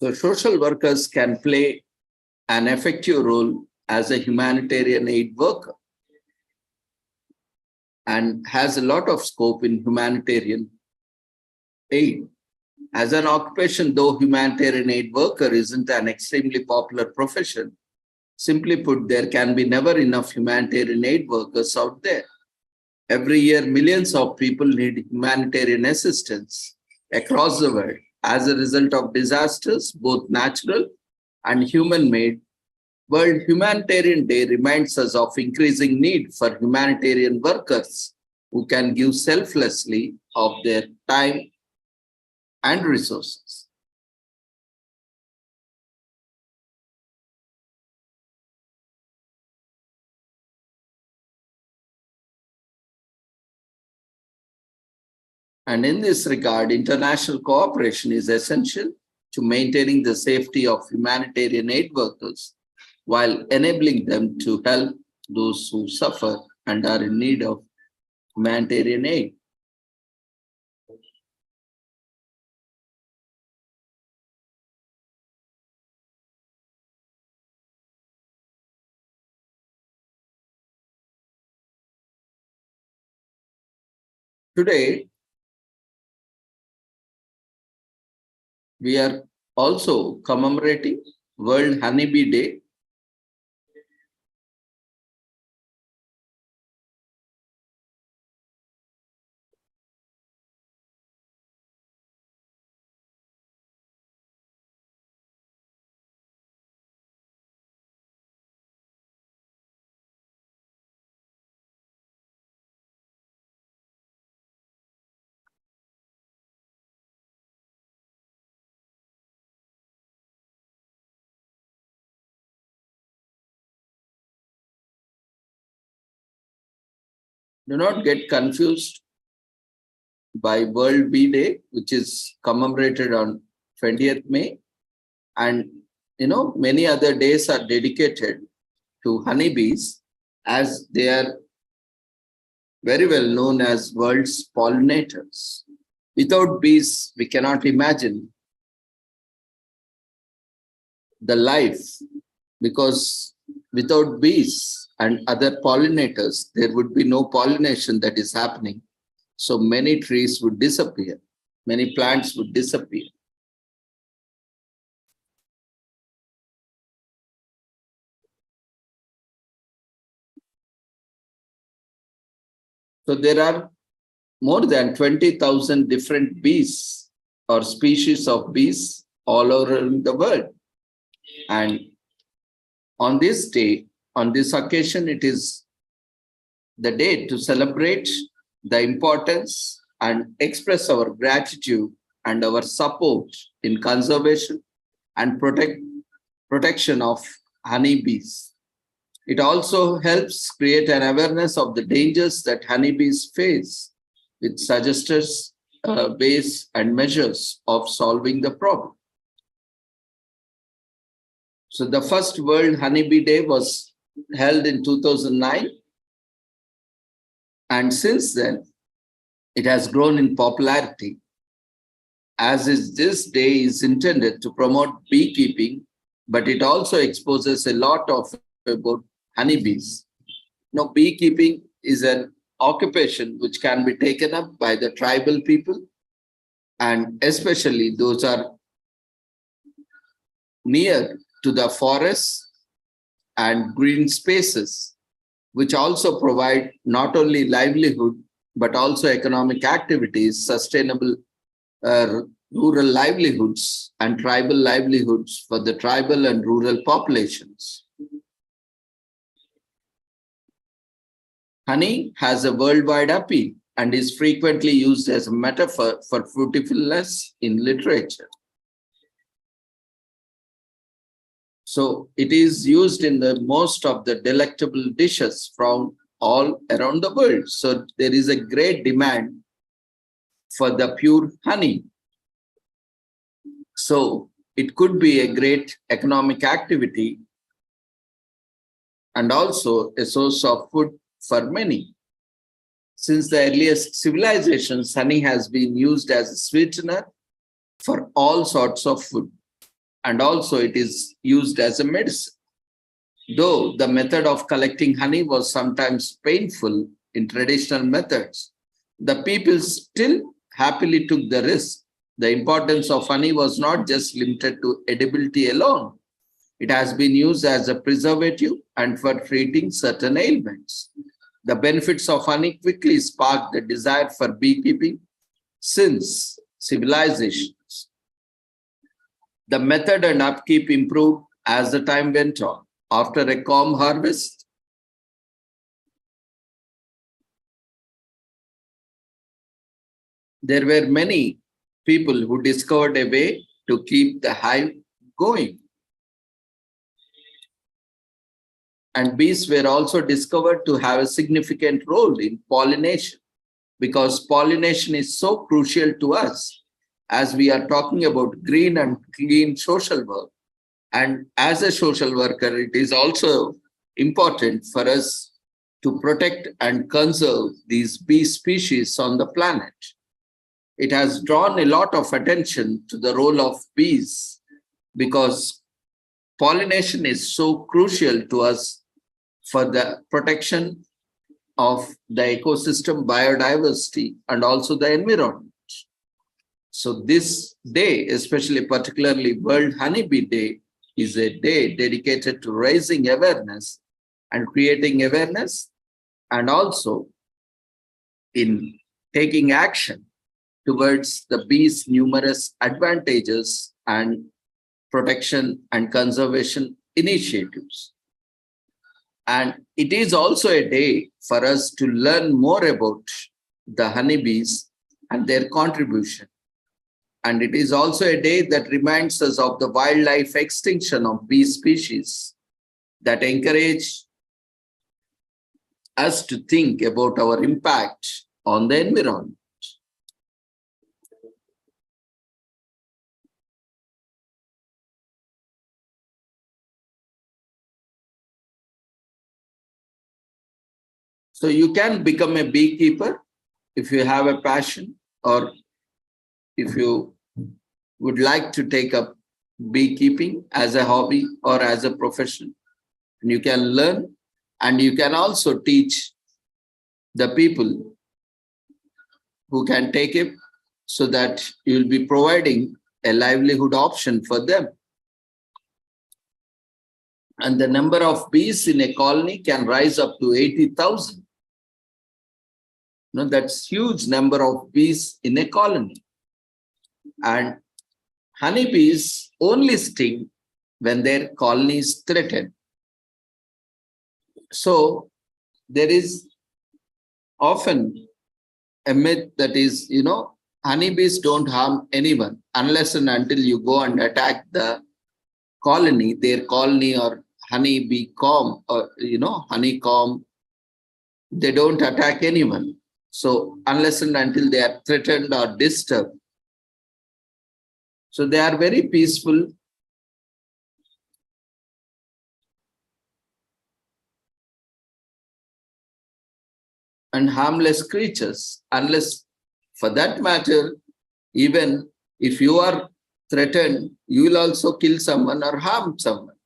So social workers can play an effective role as a humanitarian aid worker and has a lot of scope in humanitarian aid. As an occupation, though humanitarian aid worker isn't an extremely popular profession, simply put, there can be never enough humanitarian aid workers out there. Every year, millions of people need humanitarian assistance across the world as a result of disasters, both natural and human-made. World Humanitarian Day reminds us of increasing need for humanitarian workers who can give selflessly of their time and resources. And in this regard, international cooperation is essential to maintaining the safety of humanitarian aid workers while enabling them to help those who suffer and are in need of humanitarian aid. Today, we are also commemorating World Honeybee Day. Do not get confused by World Bee Day, which is commemorated on 20th May. And, many other days are dedicated to honeybees, as they are very well known as world's pollinators. Without bees, we cannot imagine the life, because without bees and other pollinators, there would be no pollination that is happening. So many trees would disappear, many plants would disappear. So there are more than 20,000 different bees or species of bees all over the world. And on this day, on this occasion, it is the day to celebrate the importance and express our gratitude and our support in conservation and protection of honeybees. It also helps create an awareness of the dangers that honeybees face, which suggests ways and measures of solving the problem. So the first World Honeybee Day was held in 2009. And since then, it has grown in popularity, as is this day is intended to promote beekeeping, but it also exposes a lot of about honeybees. Beekeeping is an occupation which can be taken up by the tribal people, and especially those are near to the forests and green spaces, which also provide not only livelihood, but also economic activities, sustainable rural livelihoods and tribal livelihoods for the tribal and rural populations. Honey has a worldwide appeal and is frequently used as a metaphor for fruitfulness in literature. So it is used in the most of the delectable dishes from all around the world. So there is a great demand for the pure honey. So it could be a great economic activity and also a source of food for many. Since the earliest civilizations, honey has been used as a sweetener for all sorts of food. And also it is used as a medicine. Though the method of collecting honey was sometimes painful in traditional methods, the people still happily took the risk. The importance of honey was not just limited to edibility alone. It has been used as a preservative and for treating certain ailments. The benefits of honey quickly sparked the desire for beekeeping since civilization. The method and upkeep improved as the time went on. After a calm harvest, there were many people who discovered a way to keep the hive going. And bees were also discovered to have a significant role in pollination, because pollination is so crucial to us as we are talking about green and clean social work. And as a social worker, it is also important for us to protect and conserve these bee species on the planet. It has drawn a lot of attention to the role of bees because pollination is so crucial to us for the protection of the ecosystem, biodiversity, and also the environment. So this day, especially particularly World Honeybee Day, is a day dedicated to raising awareness and creating awareness, and also in taking action towards the bees' numerous advantages and protection and conservation initiatives. And it is also a day for us to learn more about the honeybees and their contribution. And it is also a day that reminds us of the wildlife extinction of bee species, that encourage us to think about our impact on the environment. So you can become a beekeeper if you have a passion, or if you would like to take up beekeeping as a hobby or as a profession. And you can learn, and you can also teach the people who can take it, so that you will be providing a livelihood option for them. And the number of bees in a colony can rise up to 80,000. That's huge number of bees in a colony. And honeybees only sting when their colony is threatened. So there is often a myth that is, honeybees don't harm anyone unless and until you go and attack the colony, their colony, or honeybee comb, or, honeycomb. They don't attack anyone. So unless and until they are threatened or disturbed. So they are very peaceful and harmless creatures, unless, for that matter, even if you are threatened, you will also kill someone or harm someone.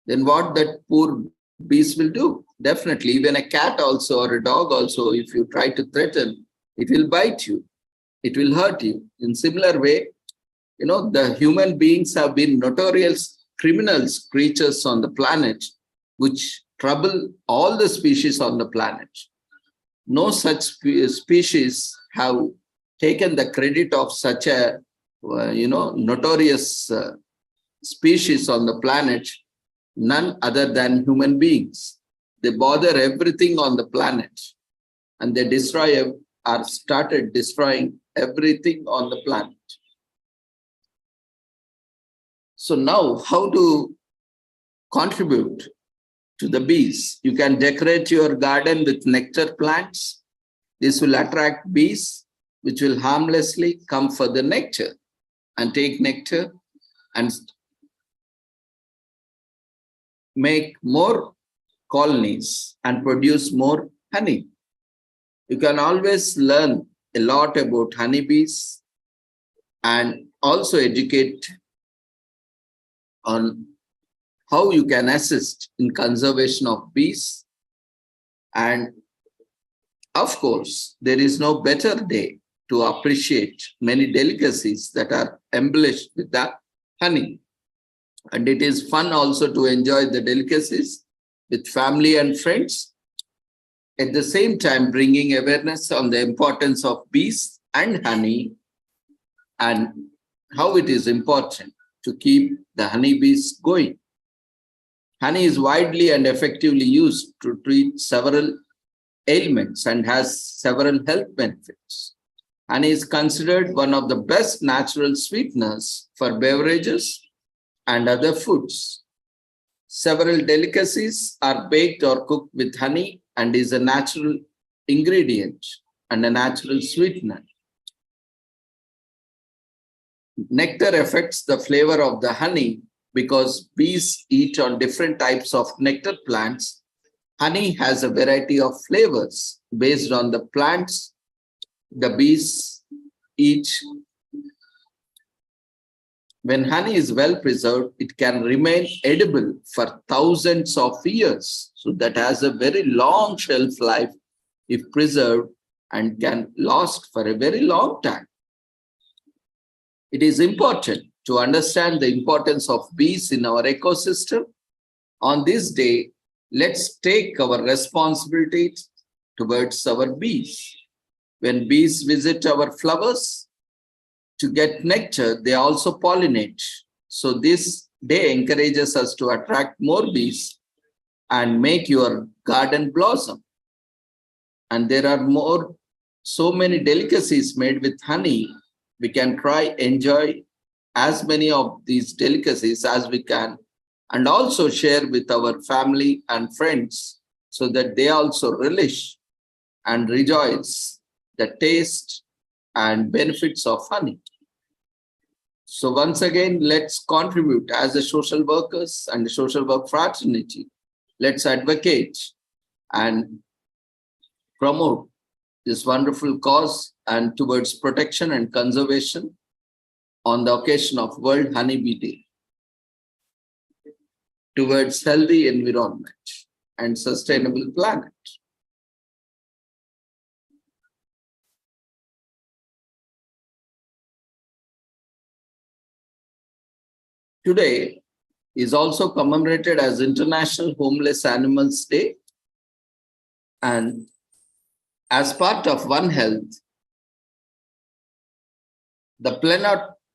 Then what that poor bees will do? Definitely, even a cat also, or a dog also, if you try to threaten, it will bite you. It will hurt you. In similar way, the human beings have been notorious criminals, creatures on the planet, which trouble all the species on the planet. No such species have taken the credit of such a, notorious species on the planet, none other than human beings. They bother everything on the planet, and they destroy or started destroying everything on the planet. So now, how to contribute to the bees? You can decorate your garden with nectar plants. This will attract bees, which will harmlessly come for the nectar and take nectar and make more colonies and produce more honey. You can always learn a lot about honeybees and also educate on how you can assist in conservation of bees. And of course, there is no better day to appreciate many delicacies that are embellished with the honey. And it is fun also to enjoy the delicacies with family and friends, at the same time bringing awareness on the importance of bees and honey, and how it is important to keep the honeybees going. Honey is widely and effectively used to treat several ailments and has several health benefits. Honey is considered one of the best natural sweeteners for beverages and other foods. Several delicacies are baked or cooked with honey and is a natural ingredient and a natural sweetener. Nectar affects the flavor of the honey because bees eat on different types of nectar plants. Honey has a variety of flavors based on the plants the bees eat. When honey is well preserved, it can remain edible for thousands of years. So that has a very long shelf life if preserved and can last for a very long time. It is important to understand the importance of bees in our ecosystem, on this day, let's take our responsibility towards our bees. When bees visit our flowers to get nectar, they also pollinate. So this day encourages us to attract more bees and make your garden blossom. And there are so many delicacies made with honey. We can try, enjoy as many of these delicacies as we can, and also share with our family and friends so that they also relish and rejoice the taste and benefits of honey. So once again, let's contribute as the social workers and the social work fraternity. Let's advocate and promote this wonderful cause and towards protection and conservation on the occasion of World Honeybee Day, towards healthy environment and sustainable planet. Today is also commemorated as International Homeless Animals Day. And as part of One Health, the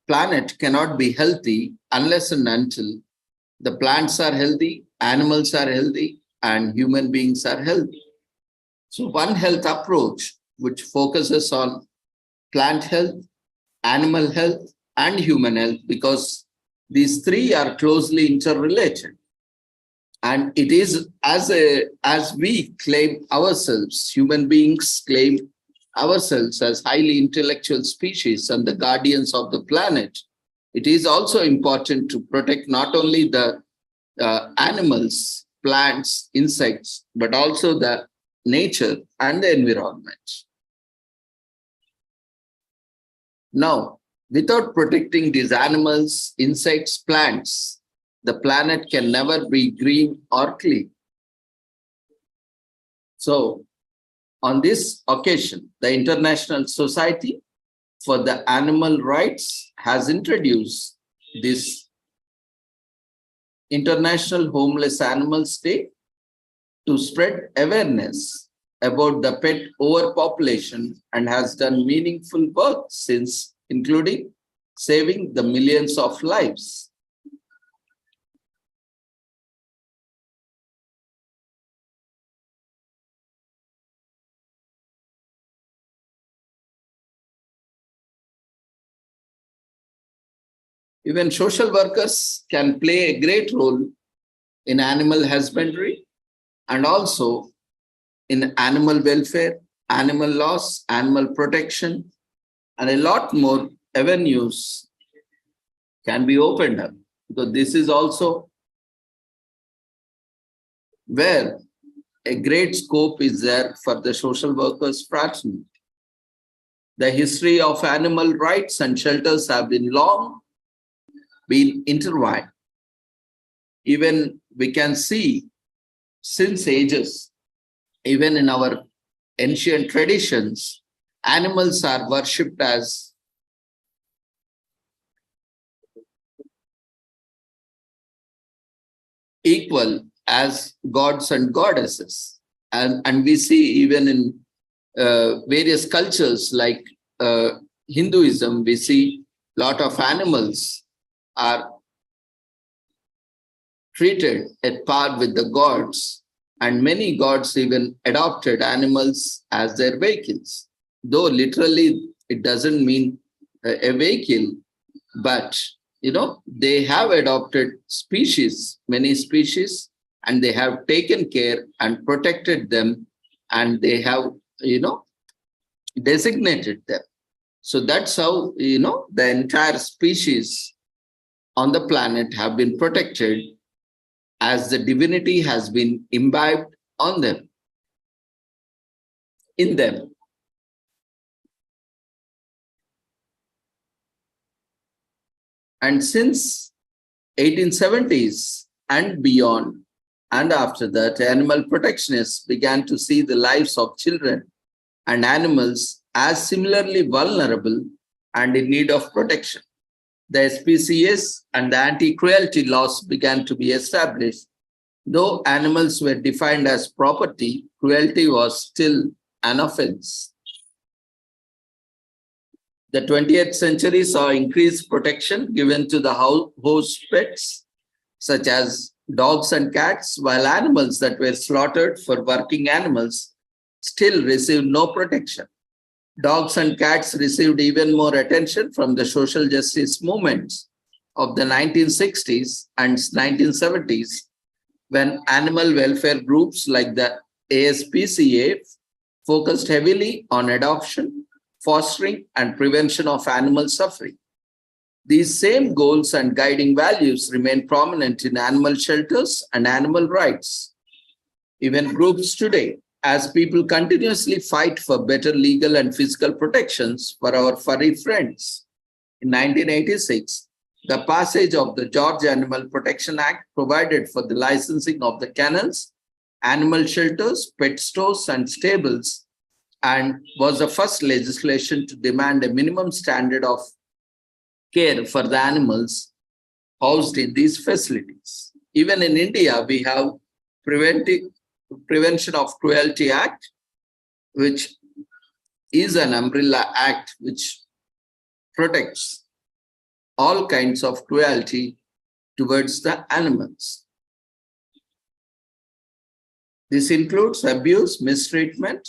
planet cannot be healthy unless and until the plants are healthy, animals are healthy, and human beings are healthy. So One Health approach, which focuses on plant health, animal health, and human health, because these three are closely interrelated. And it is as we claim ourselves, human beings claim ourselves as highly intellectual species and the guardians of the planet, it is also important to protect not only the animals, plants, insects, but also the nature and the environment. Now, without protecting these animals, insects, plants, the planet can never be green or clean. So, on this occasion, the International Society for the Animal Rights has introduced this International Homeless Animals Day to spread awareness about the pet overpopulation and has done meaningful work since, including saving the millions of lives. Even social workers can play a great role in animal husbandry and also in animal welfare, animal laws, animal protection, and a lot more avenues can be opened up. Because this is also where a great scope is there for the social workers fraternity. The history of animal rights and shelters have been intertwined. Even we can see since ages, even in our ancient traditions, animals are worshipped as equal as gods and goddesses. And we see even in various cultures like Hinduism, we see a lot of animals are treated at par with the gods, and many gods even adopted animals as their vehicles. Though literally it doesn't mean a vehicle, but they have adopted species, many species, and they have taken care and protected them, and they have, designated them. So that's how, the entire species on the planet have been protected as the divinity has been imbibed on them, in them. And since 1870s and beyond, and after that, animal protectionists began to see the lives of children and animals as similarly vulnerable and in need of protection. the SPCAs and the anti-cruelty laws began to be established. Though animals were defined as property, cruelty was still an offense. The 20th century saw increased protection given to the house pets, such as dogs and cats, while animals that were slaughtered for working animals still received no protection. Dogs and cats received even more attention from the social justice movements of the 1960s and 1970s, when animal welfare groups like the ASPCA focused heavily on adoption, fostering, and prevention of animal suffering. These same goals and guiding values remain prominent in animal shelters and animal rights. Even groups today, as people continuously fight for better legal and physical protections for our furry friends. In 1986, the passage of the Georgia Animal Protection Act provided for the licensing of the kennels, animal shelters, pet stores, and stables, and was the first legislation to demand a minimum standard of care for the animals housed in these facilities. Even in India, we have Prevention of Cruelty Act, which is an umbrella act which protects all kinds of cruelty towards the animals. This includes abuse, mistreatment,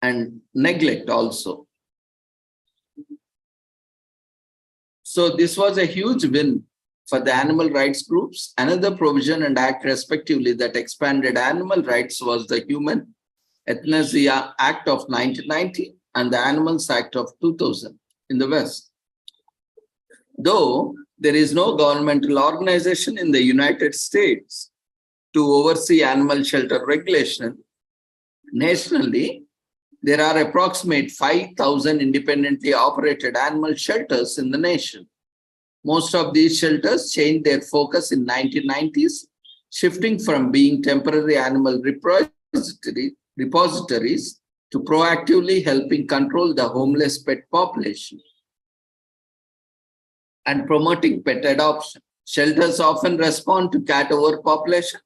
and neglect also. So this was a huge win for the animal rights groups. Another provision and act respectively that expanded animal rights was the Human Euthanasia Act of 1990 and the Animals Act of 2000 in the West. Though there is no governmental organization in the United States to oversee animal shelter regulation, nationally, there are approximately 5,000 independently operated animal shelters in the nation. Most of these shelters changed their focus in 1990s, shifting from being temporary animal repositories to proactively helping control the homeless pet population and promoting pet adoption. Shelters often respond to cat overpopulation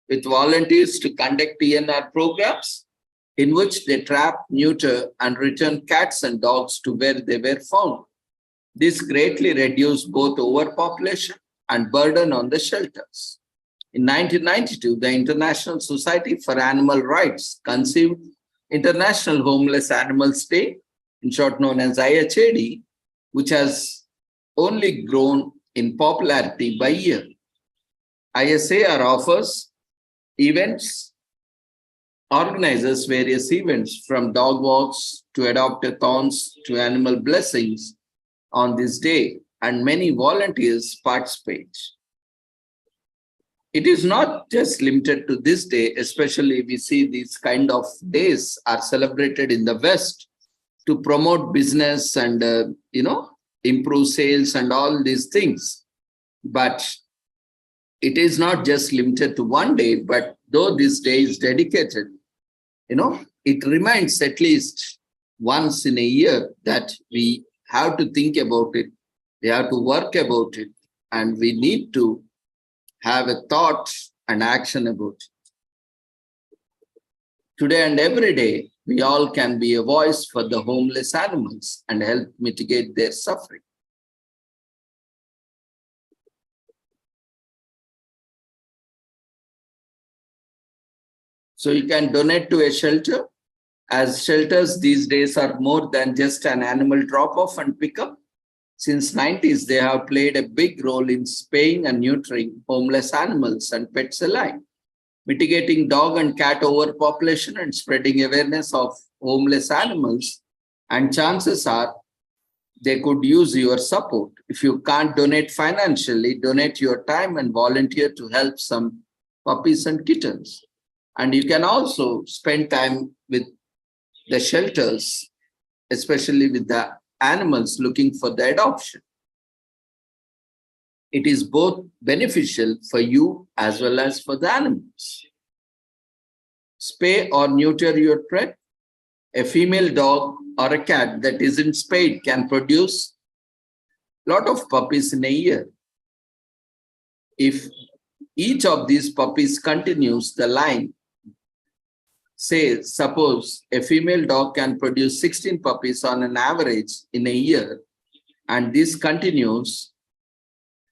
with volunteers to conduct TNR programs in which they trap, neuter, and return cats and dogs to where they were found. This greatly reduced both overpopulation and burden on the shelters. In 1992, the International Society for Animal Rights conceived International Homeless Animals Day, in short known as IHAD, which has only grown in popularity by year. ISAR offers events, organizes various events from dog walks to adopt-a-thons to animal blessings on this day, and many volunteers participate. It is not just limited to this day, especially we see these kind of days are celebrated in the West to promote business and, improve sales and all these things. But it is not just limited to one day, but though this day is dedicated, it reminds at least once in a year that we have to think about it, we have to work about it, and we need to have a thought and action about it. Today and every day, we all can be a voice for the homeless animals and help mitigate their suffering. So you can donate to a shelter, as shelters these days are more than just an animal drop-off and pickup. Since 90s, they have played a big role in spaying and neutering homeless animals and pets alike, mitigating dog and cat overpopulation and spreading awareness of homeless animals. And chances are they could use your support. If you can't donate financially, donate your time and volunteer to help some puppies and kittens. And you can also spend time with the shelters, especially with the animals looking for the adoption. It is both beneficial for you as well as for the animals. Spay or neuter your pet. A female dog or a cat that isn't spayed can produce lot of puppies in a year. If each of these puppies continues the line, say, suppose a female dog can produce 16 puppies on an average in a year, and this continues,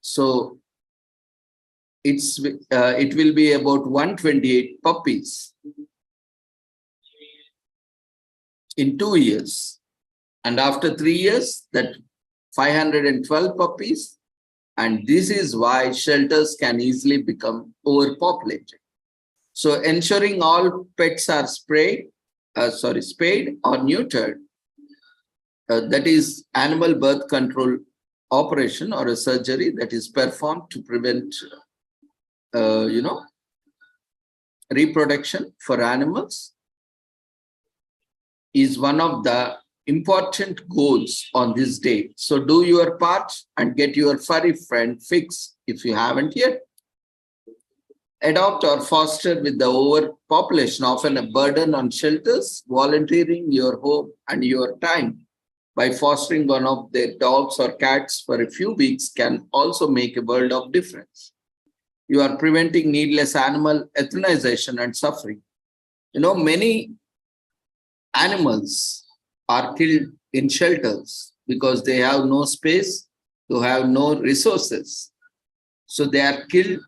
so it will be about 128 puppies in 2 years. And after 3 years, that 512 puppies. And this is why shelters can easily become overpopulated. So ensuring all pets are spayed or neutered, that is animal birth control operation or a surgery that is performed to prevent reproduction for animals, is one of the important goals on this day. So do your part and get your furry friend fixed if you haven't yet. Adopt or foster with the overpopulation, often a burden on shelters. Volunteering your home and your time by fostering one of their dogs or cats for a few weeks can also make a world of difference. You are preventing needless animal euthanization and suffering. Many animals are killed in shelters because they have no space, they have no resources. So they are killed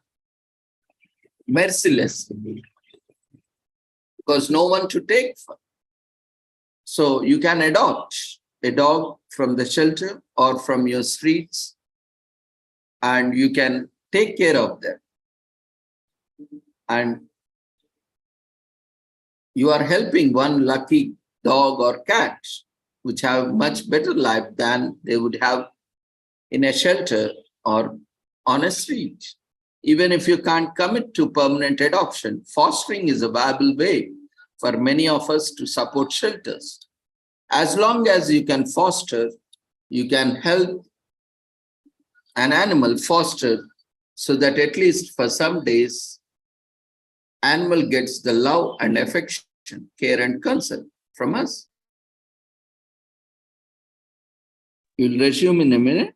mercilessly because no one to take for. So you can adopt a dog from the shelter or from your streets, and you can take care of them. And you are helping one lucky dog or cat, which have much better life than they would have in a shelter or on a street. Even if you can't commit to permanent adoption, fostering is a viable way for many of us to support shelters. As long as you can foster, you can help an animal foster so that at least for some days, animal gets the love and affection, care and concern from us. You'll resume in a minute.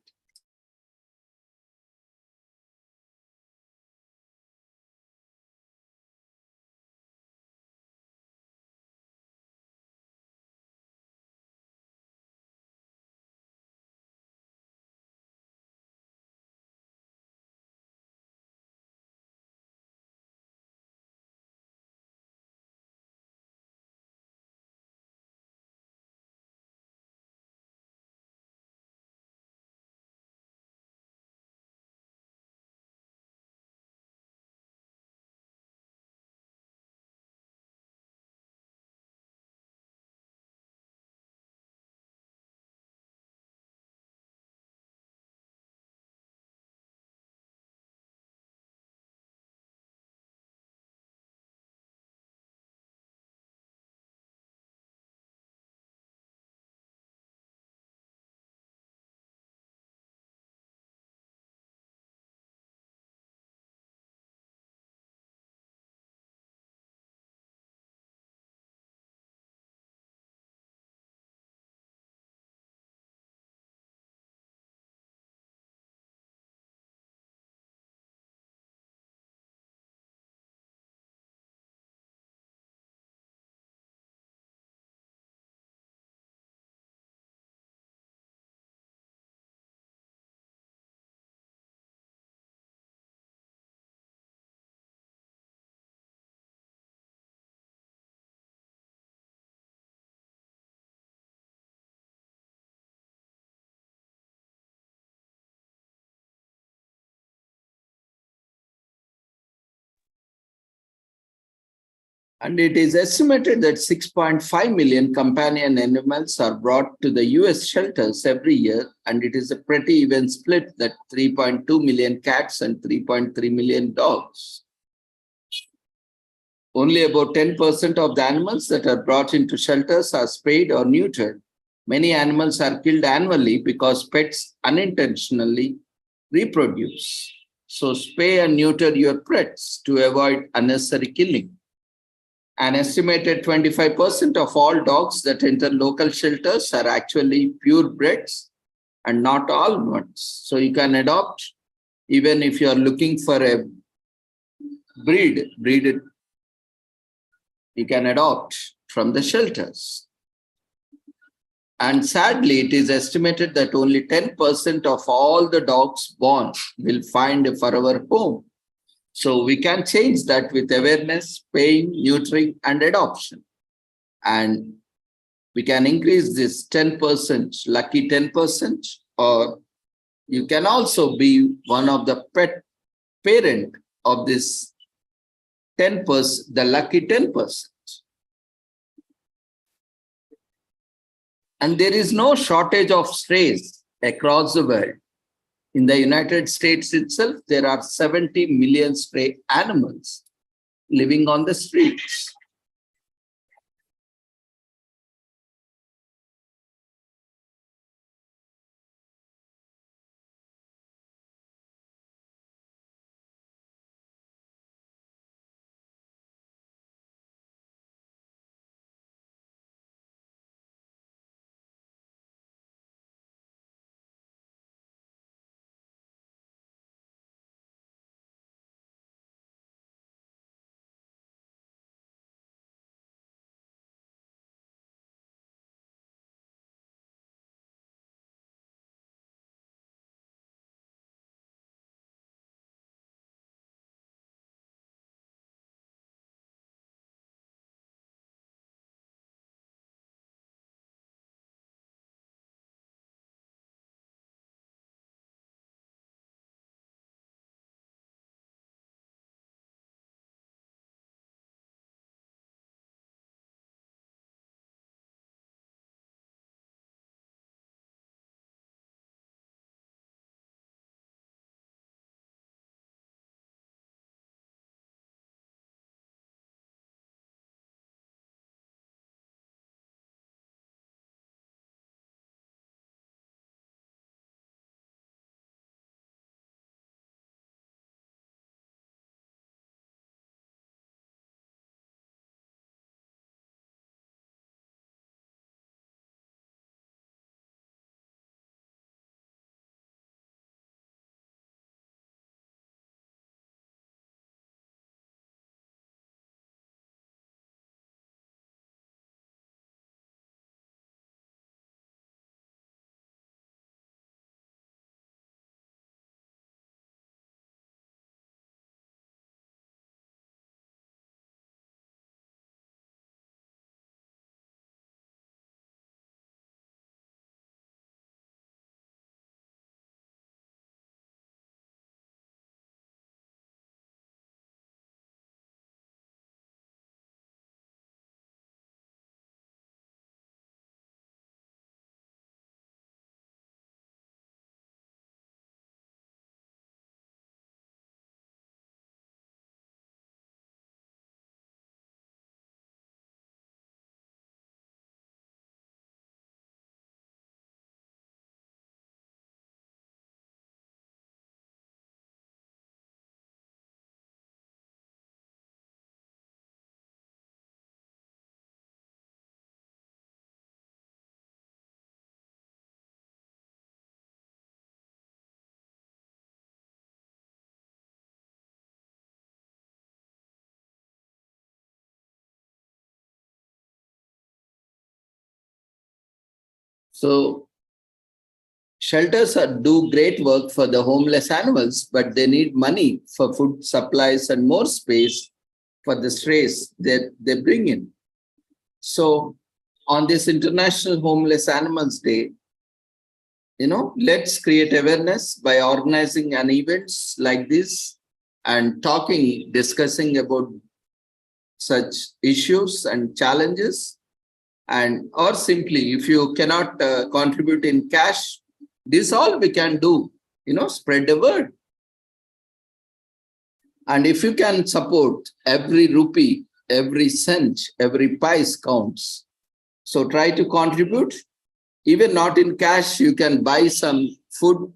And it is estimated that 6.5 million companion animals are brought to the US shelters every year, and it is a pretty even split that 3.2 million cats and 3.3 million dogs. Only about 10% of the animals that are brought into shelters are spayed or neutered. Many animals are killed annually because pets unintentionally reproduce. So spay and neuter your pets to avoid unnecessary killing. An estimated 25% of all dogs that enter local shelters are actually purebreds, and not all ones. So you can adopt, even if you are looking for a breed it, you can adopt from the shelters. And sadly, it is estimated that only 10% of all the dogs born will find a forever home. So we can change that with awareness, paying, neutering, and adoption. And we can increase this 10%, lucky 10%, or you can also be one of the pet parent of this 10%, the lucky 10%. And there is no shortage of strays across the world. In the United States itself, there are 70 million stray animals living on the streets. So shelters do great work for the homeless animals, but they need money for food supplies and more space for the strays that they bring in. So on this International Homeless Animals Day, let's create awareness by organizing an events like this and discussing about such issues and challenges. And or simply, if you cannot contribute in cash, this all we can do, spread the word. And if you can support, every rupee, every cent, every pice counts. So try to contribute. Even not in cash, you can buy some food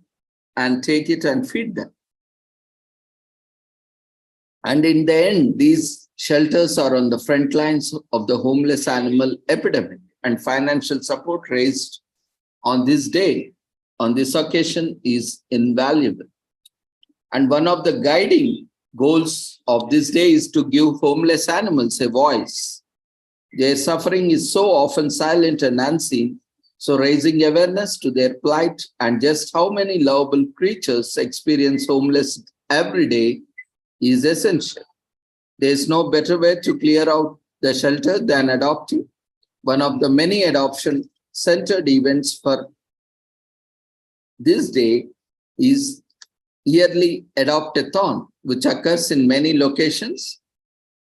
and take it and feed them. And in the end, these shelters are on the front lines of the homeless animal epidemic, and financial support raised on this day on this occasion is invaluable. And one of the guiding goals of this day is to give homeless animals a voice. Their suffering is so often silent and unseen, so raising awareness to their plight and just how many lovable creatures experience homelessness every day is essential. There is no better way to clear out the shelter than adopting. One of the many adoption-centered events for this day is yearly Adopt-a-thon, which occurs in many locations.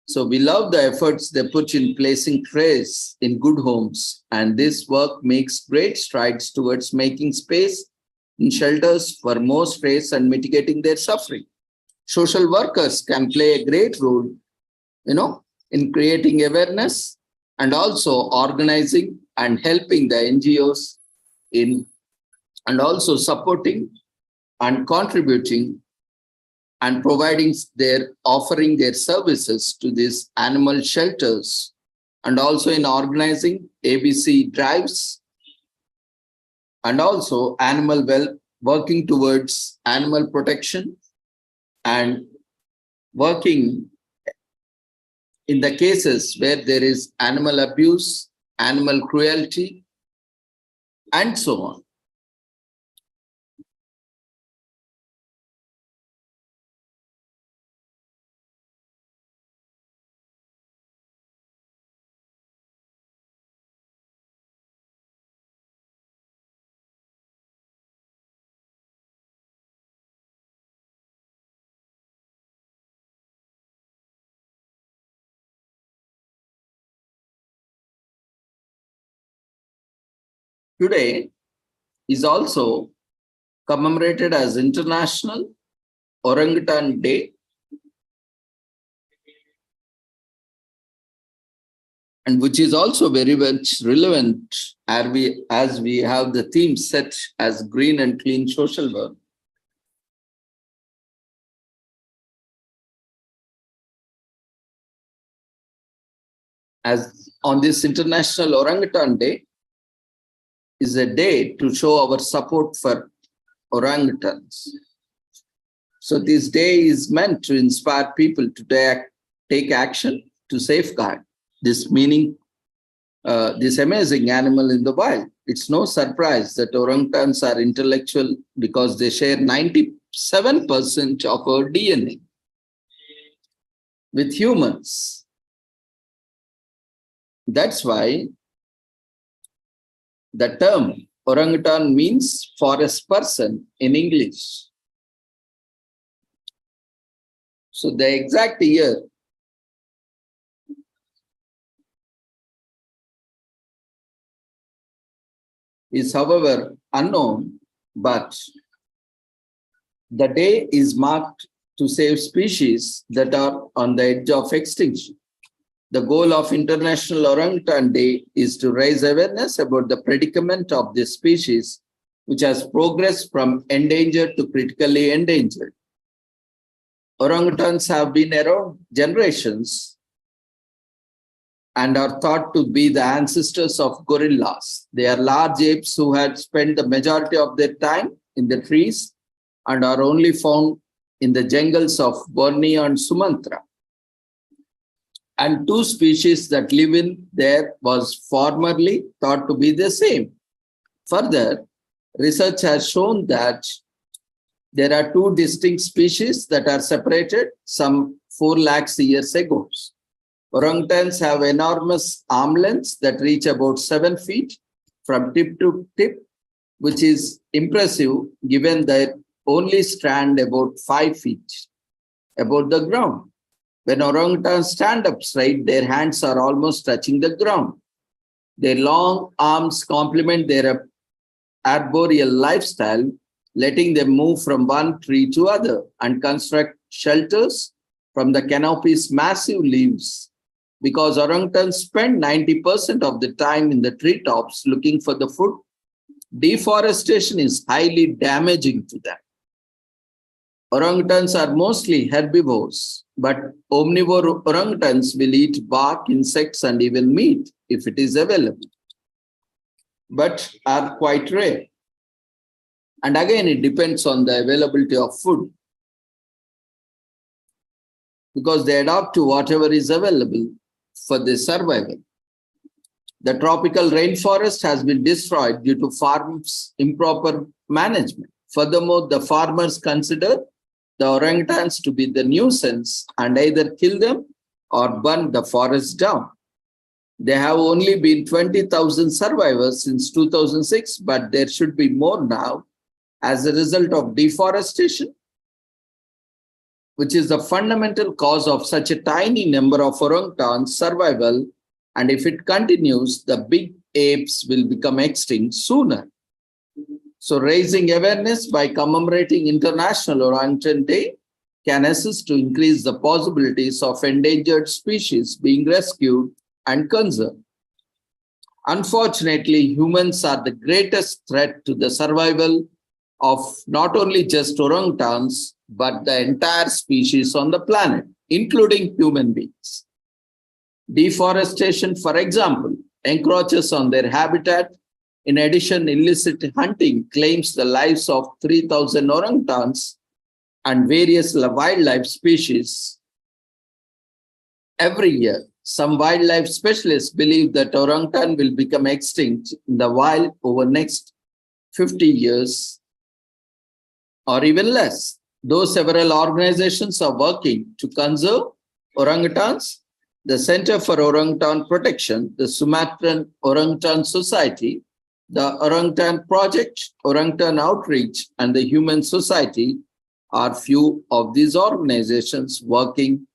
So we love the efforts they put in placing trays in good homes, and this work makes great strides towards making space in shelters for more strays and mitigating their suffering. Social workers can play a great role, in creating awareness and also organizing and helping the NGOs in, and also supporting and contributing and offering their services to these animal shelters, and also in organizing ABC drives, and also working towards animal protection and working in the cases where there is animal abuse, animal cruelty, and so on. Today is also commemorated as International Orangutan Day, and which is also very much relevant as we have the theme set as green and clean social work. As on this International Orangutan Day is a day to show our support for orangutans. So this day is meant to inspire people to take action to safeguard this amazing animal in the wild. It's no surprise that orangutans are intellectual because they share 97% of our DNA with humans. That's why the term orangutan means forest person in English. So the exact year is, however, unknown, but the day is marked to save species that are on the edge of extinction. The goal of International Orangutan Day is to raise awareness about the predicament of this species, which has progressed from endangered to critically endangered. Orangutans have been around generations and are thought to be the ancestors of gorillas. They are large apes who had spent the majority of their time in the trees and are only found in the jungles of Borneo and Sumatra. And two species that live in there was formerly thought to be the same. Further, research has shown that there are two distinct species that are separated some 4 lakhs years ago. Orangutans have enormous arm lengths that reach about 7 feet from tip to tip, which is impressive given that only stand about 5 feet above the ground. When orangutans stand up straight, their hands are almost touching the ground. Their long arms complement their arboreal lifestyle, letting them move from one tree to other and construct shelters from the canopy's massive leaves. Because orangutans spend 90% of the time in the treetops looking for the food, deforestation is highly damaging to them. Orangutans are mostly herbivores, but omnivore orangutans will eat bark, insects, and even meat if it is available, but are quite rare. And again, it depends on the availability of food, because they adapt to whatever is available for their survival. The tropical rainforest has been destroyed due to farms' improper management. Furthermore, the farmers consider the orangutans to be the nuisance and either kill them or burn the forest down. There have only been 20,000 survivors since 2006, but there should be more now as a result of deforestation, which is the fundamental cause of such a tiny number of orangutans' survival. And if it continues, the big apes will become extinct sooner. So raising awareness by commemorating International Orangutan Day can assist to increase the possibilities of endangered species being rescued and conserved. Unfortunately, humans are the greatest threat to the survival of not only just orangutans, but the entire species on the planet, including human beings. Deforestation, for example, encroaches on their habitat. In addition, illicit hunting claims the lives of 3,000 orangutans and various wildlife species every year. Some wildlife specialists believe that orangutan will become extinct in the wild over the next 50 years or even less. Though several organizations are working to conserve orangutans, the Center for Orangutan Protection, the Sumatran Orangutan Society, the Orangutan Project, Orangutan Outreach, and the Human Society are few of these organizations working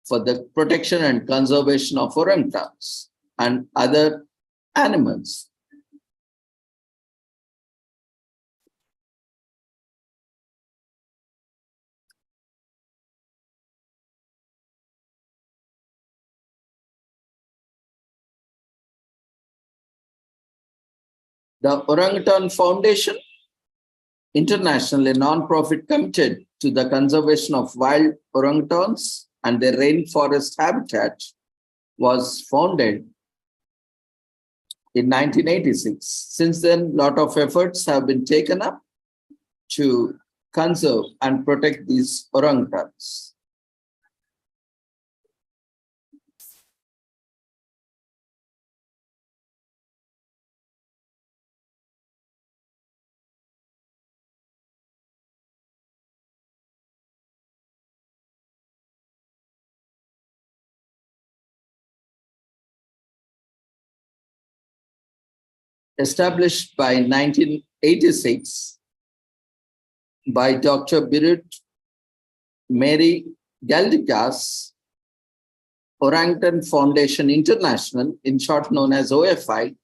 for the protection and conservation of orangutans and other animals. The Orangutan Foundation, internationally non-profit committed to the conservation of wild orangutans and their rainforest habitat, was founded in 1986. Since then, a lot of efforts have been taken up to conserve and protect these orangutans. Established by 1986 by Dr. Birut Mary Galdikas, Orangutan Foundation International, in short known as OFI,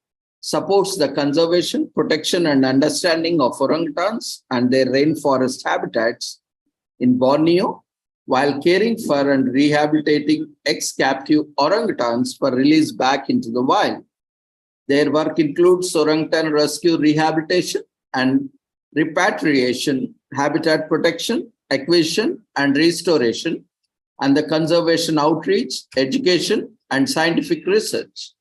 supports the conservation, protection, and understanding of orangutans and their rainforest habitats in Borneo, while caring for and rehabilitating ex-captive orangutans for release back into the wild. Their work includes orangutan rescue rehabilitation and repatriation, habitat protection, acquisition and restoration, and the conservation outreach, education, and scientific research.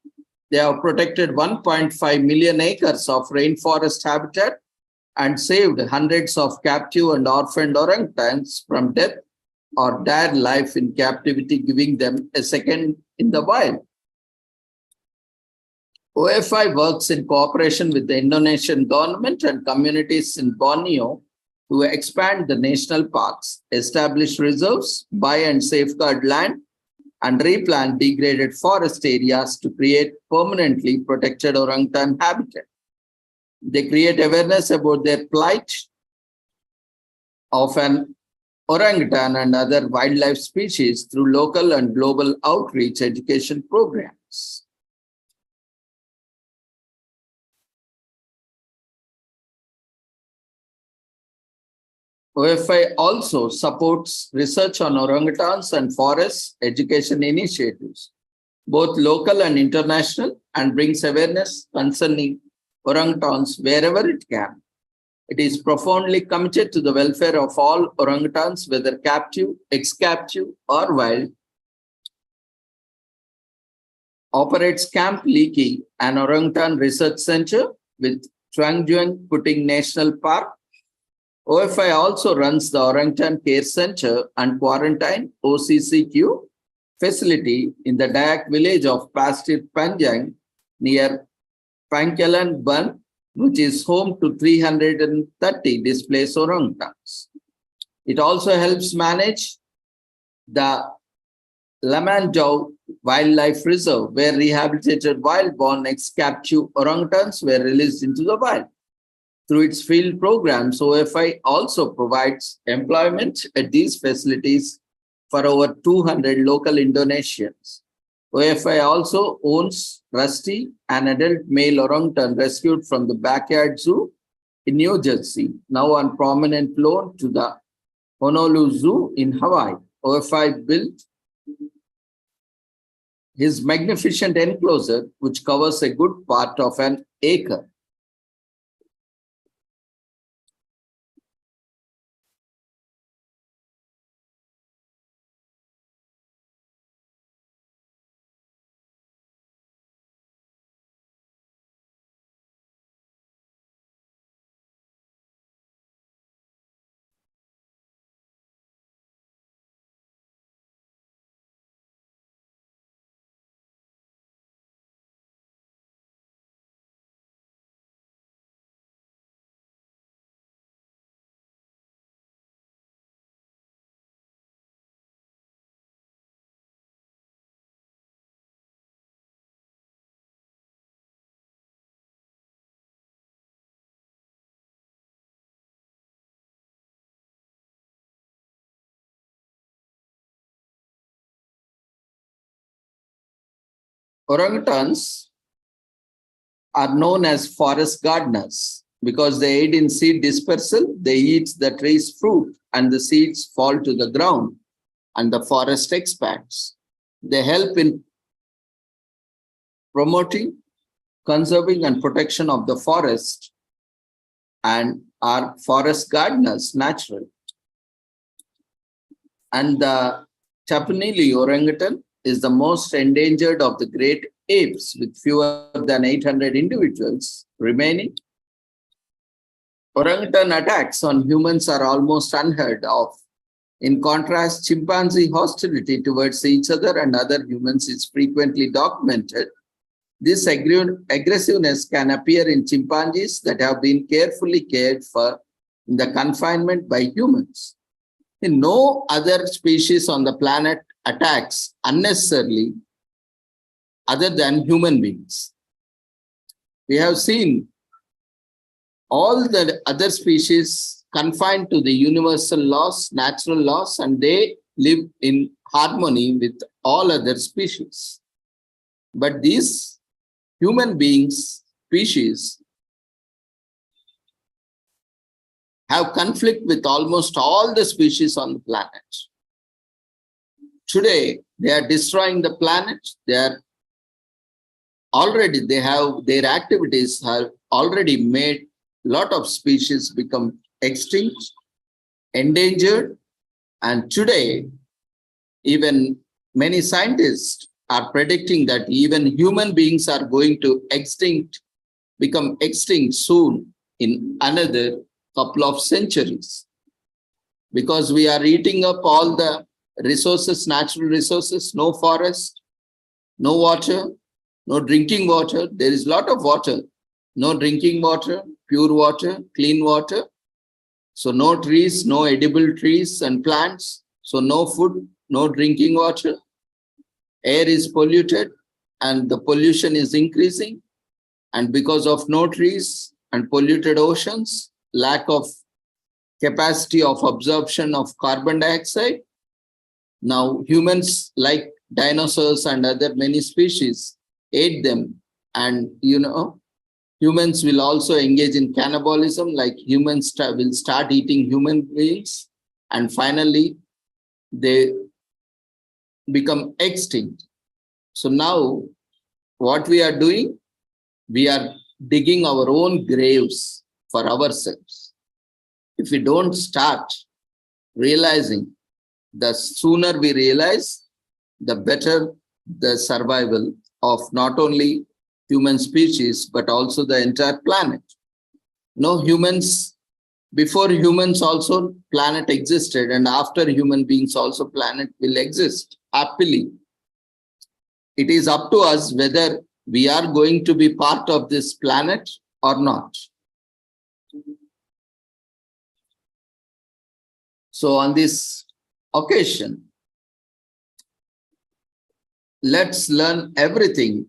They have protected 1.5 million acres of rainforest habitat and saved hundreds of captive and orphaned orangutans from death or dire life in captivity, giving them a second in the wild. OFI works in cooperation with the Indonesian government and communities in Borneo to expand the national parks, establish reserves, buy and safeguard land, and replant degraded forest areas to create permanently protected orangutan habitat. They create awareness about their plight of an orangutan and other wildlife species through local and global outreach education programs. OFI also supports research on orangutans and forest education initiatives, both local and international, and brings awareness concerning orangutans wherever it can. It is profoundly committed to the welfare of all orangutans, whether captive, ex-captive, or wild. Operates Camp Leakey, an orangutan research center with Chuangjuang Puting National Park, OFI also runs the Orangutan Care Center and Quarantine OCCQ facility in the Dayak village of Pastir Panjang near Pangkalan Ban, which is home to 330 displaced orangutans. It also helps manage the Lamandau Wildlife Reserve, where rehabilitated wild-born ex-captive orangutans were released into the wild. Through its field programs, OFI also provides employment at these facilities for over 200 local Indonesians. OFI also owns Rusty, an adult male orangutan rescued from the backyard zoo in New Jersey, now on prominent loan to the Honolulu Zoo in Hawaii. OFI built his magnificent enclosure, which covers a good part of an acre. Orangutans are known as forest gardeners because they aid in seed dispersal. They eat the tree's fruit and the seeds fall to the ground and the forest expands. They help in promoting, conserving and protection of the forest and are forest gardeners naturally. And the Tapanili orangutan is the most endangered of the great apes, with fewer than 800 individuals remaining. Orangutan attacks on humans are almost unheard of. In contrast, chimpanzee hostility towards each other and other humans is frequently documented. This aggressiveness can appear in chimpanzees that have been carefully cared for in the confinement by humans. In no other species on the planet attacks unnecessarily other than human beings. We have seen all the other species confined to the universal laws, natural laws, and they live in harmony with all other species. But these human beings, species, have conflict with almost all the species on the planet. Today, they are destroying the planet. Their activities have already made a lot of species become extinct, endangered, and today, even many scientists are predicting that even human beings are going to become extinct soon in another couple of centuries, because we are eating up all the resources, natural resources, no forest, no water, no drinking water. There is a lot of water, no drinking water, pure water, clean water. So no trees, no edible trees and plants. So no food, no drinking water. Air is polluted and the pollution is increasing. And because of no trees and polluted oceans, lack of capacity of absorption of carbon dioxide, now humans like dinosaurs and other many species ate them, and humans will also engage in cannibalism, like humans will start eating human beings, and finally they become extinct. So now what we are doing, we are digging our own graves for ourselves. If we don't start realizing, the sooner we realize, the better the survival of not only human species, but also the entire planet. No humans before humans also planet existed, and after human beings also planet will exist happily. It is up to us whether we are going to be part of this planet or not. So on this occasion, let's learn everything.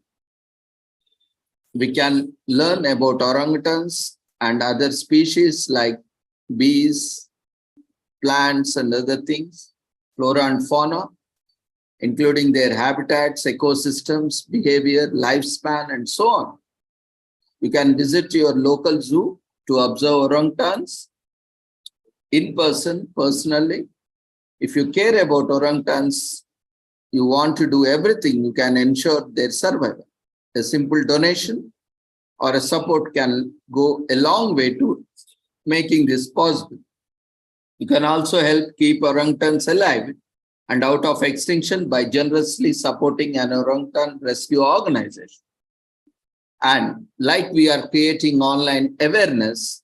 We can learn about orangutans and other species like bees, plants and other things, flora and fauna, including their habitats, ecosystems, behavior, lifespan, and so on. You can visit your local zoo to observe orangutans in person, personally. If you care about orangutans, you want to do everything, you can ensure their survival. A simple donation or a support can go a long way to making this possible. You can also help keep orangutans alive and out of extinction by generously supporting an orangutan rescue organization. And like we are creating online awareness,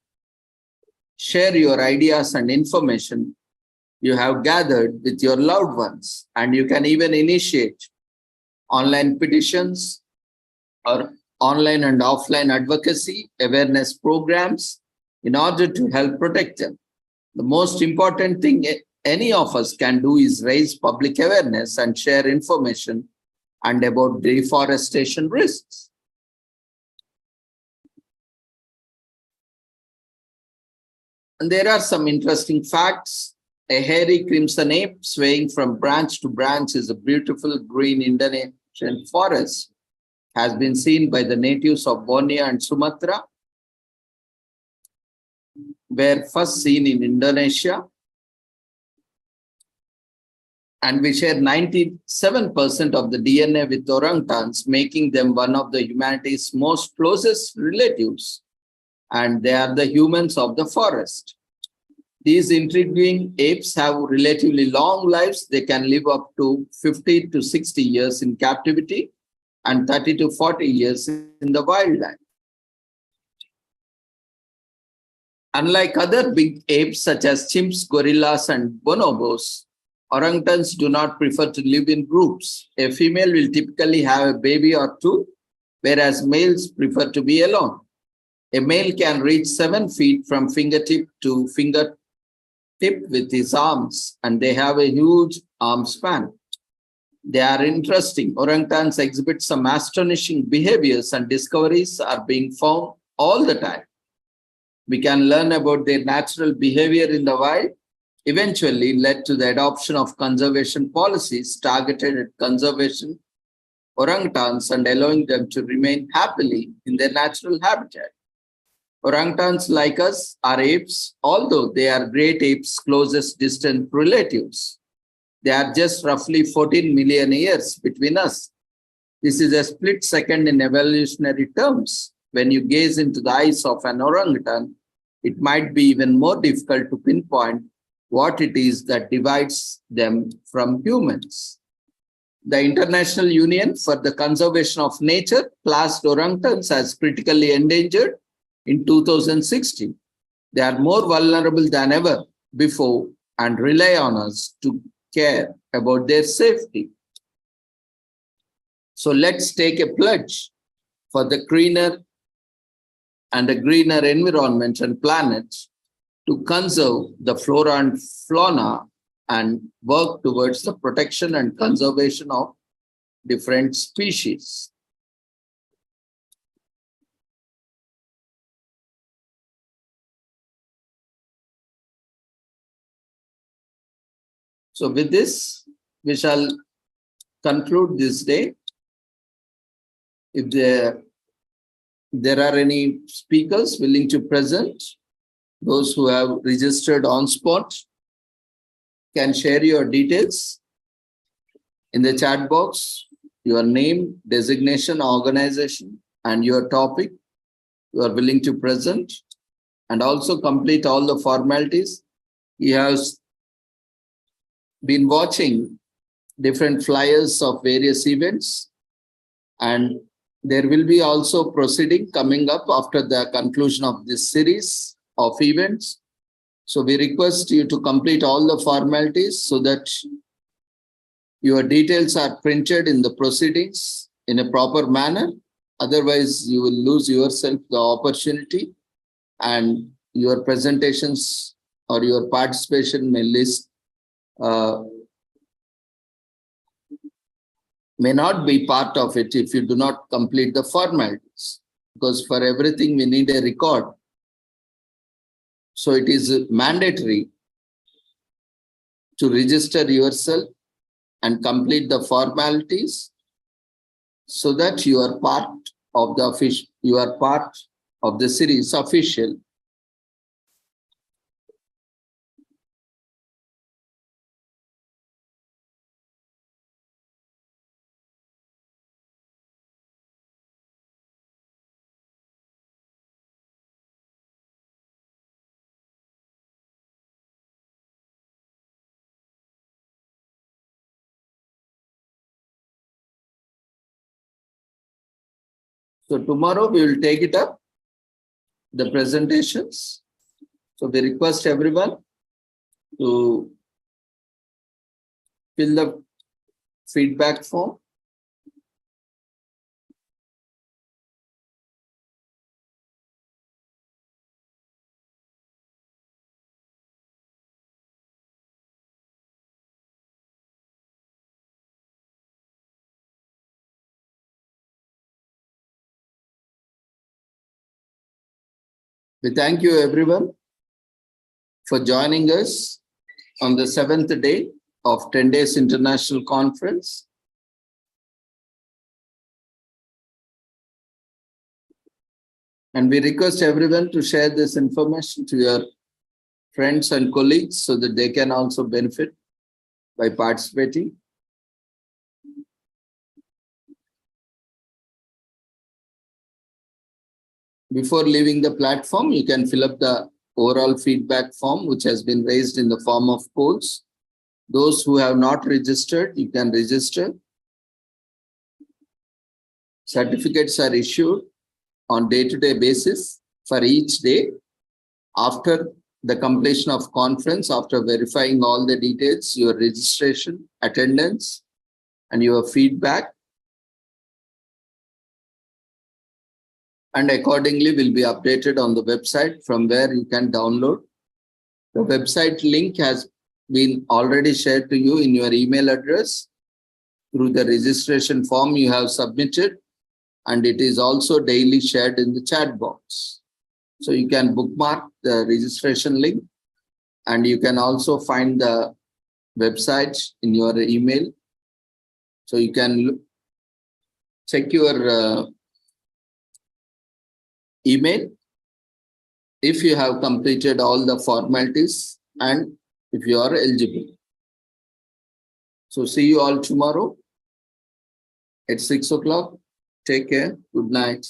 share your ideas and information you have gathered with your loved ones, and you can even initiate online petitions or online and offline advocacy awareness programs in order to help protect them. The most important thing any of us can do is raise public awareness and share information and about deforestation risks. And there are some interesting facts. A hairy crimson ape swaying from branch to branch is a beautiful green Indonesian forest. Has been seen by the natives of Borneo and Sumatra, were first seen in Indonesia, and we share 97% of the DNA with orangutans, making them one of the humanity's most closest relatives, and they are the humans of the forest. These intriguing apes have relatively long lives. They can live up to 50 to 60 years in captivity and 30 to 40 years in the wildlife. Unlike other big apes such as chimps, gorillas, and bonobos, orangutans do not prefer to live in groups. A female will typically have a baby or two, whereas males prefer to be alone. A male can reach 7 feet from fingertip to fingertip with his arms, and they have a huge arm span. They are interesting. Orangutans exhibit some astonishing behaviors, and discoveries are being found all the time. We can learn about their natural behavior in the wild, eventually led to the adoption of conservation policies targeted at conservation orangutans and allowing them to remain happily in their natural habitat. Orangutans, like us, are apes, although they are great apes' closest distant relatives. They are just roughly 14 million years between us. This is a split second in evolutionary terms. When you gaze into the eyes of an orangutan, it might be even more difficult to pinpoint what it is that divides them from humans. The International Union for the Conservation of Nature classed orangutans as critically endangered in 2016. They are more vulnerable than ever before and rely on us to care about their safety. So let's take a pledge for the greener and a greener environment and planet to conserve the flora and fauna and work towards the protection and conservation of different species. So with this, we shall conclude this day. If there are any speakers willing to present, those who have registered on spot can share your details in the chat box, your name, designation, organization, and your topic you are willing to present, and also complete all the formalities. He has been watching different flyers of various events, and there will be also proceeding coming up after the conclusion of this series of events. So we request you to complete all the formalities so that your details are printed in the proceedings in a proper manner. Otherwise, you will lose yourself the opportunity and your presentations or your participation may not be part of it if you do not complete the formalities, because for everything we need a record. So it is mandatory to register yourself and complete the formalities so that you are part of the series official. So tomorrow we will take it up, the presentations. So we request everyone to fill the feedback form. We thank you everyone for joining us on the 7th day of 10 Days International Conference. And we request everyone to share this information to your friends and colleagues so that they can also benefit by participating. Before leaving the platform, you can fill up the overall feedback form, which has been raised in the form of polls. Those who have not registered, you can register. Certificates are issued on day-to-day basis for each day. After the completion of conference, after verifying all the details, your registration, attendance, and your feedback, and accordingly will be updated on the website from where you can download. The website link has been already shared to you in your email address through the registration form you have submitted, and it is also daily shared in the chat box. So you can bookmark the registration link, and you can also find the website in your email. So you can check your email if you have completed all the formalities and if you are eligible. So see you all tomorrow at 6 o'clock. Take care. Good night.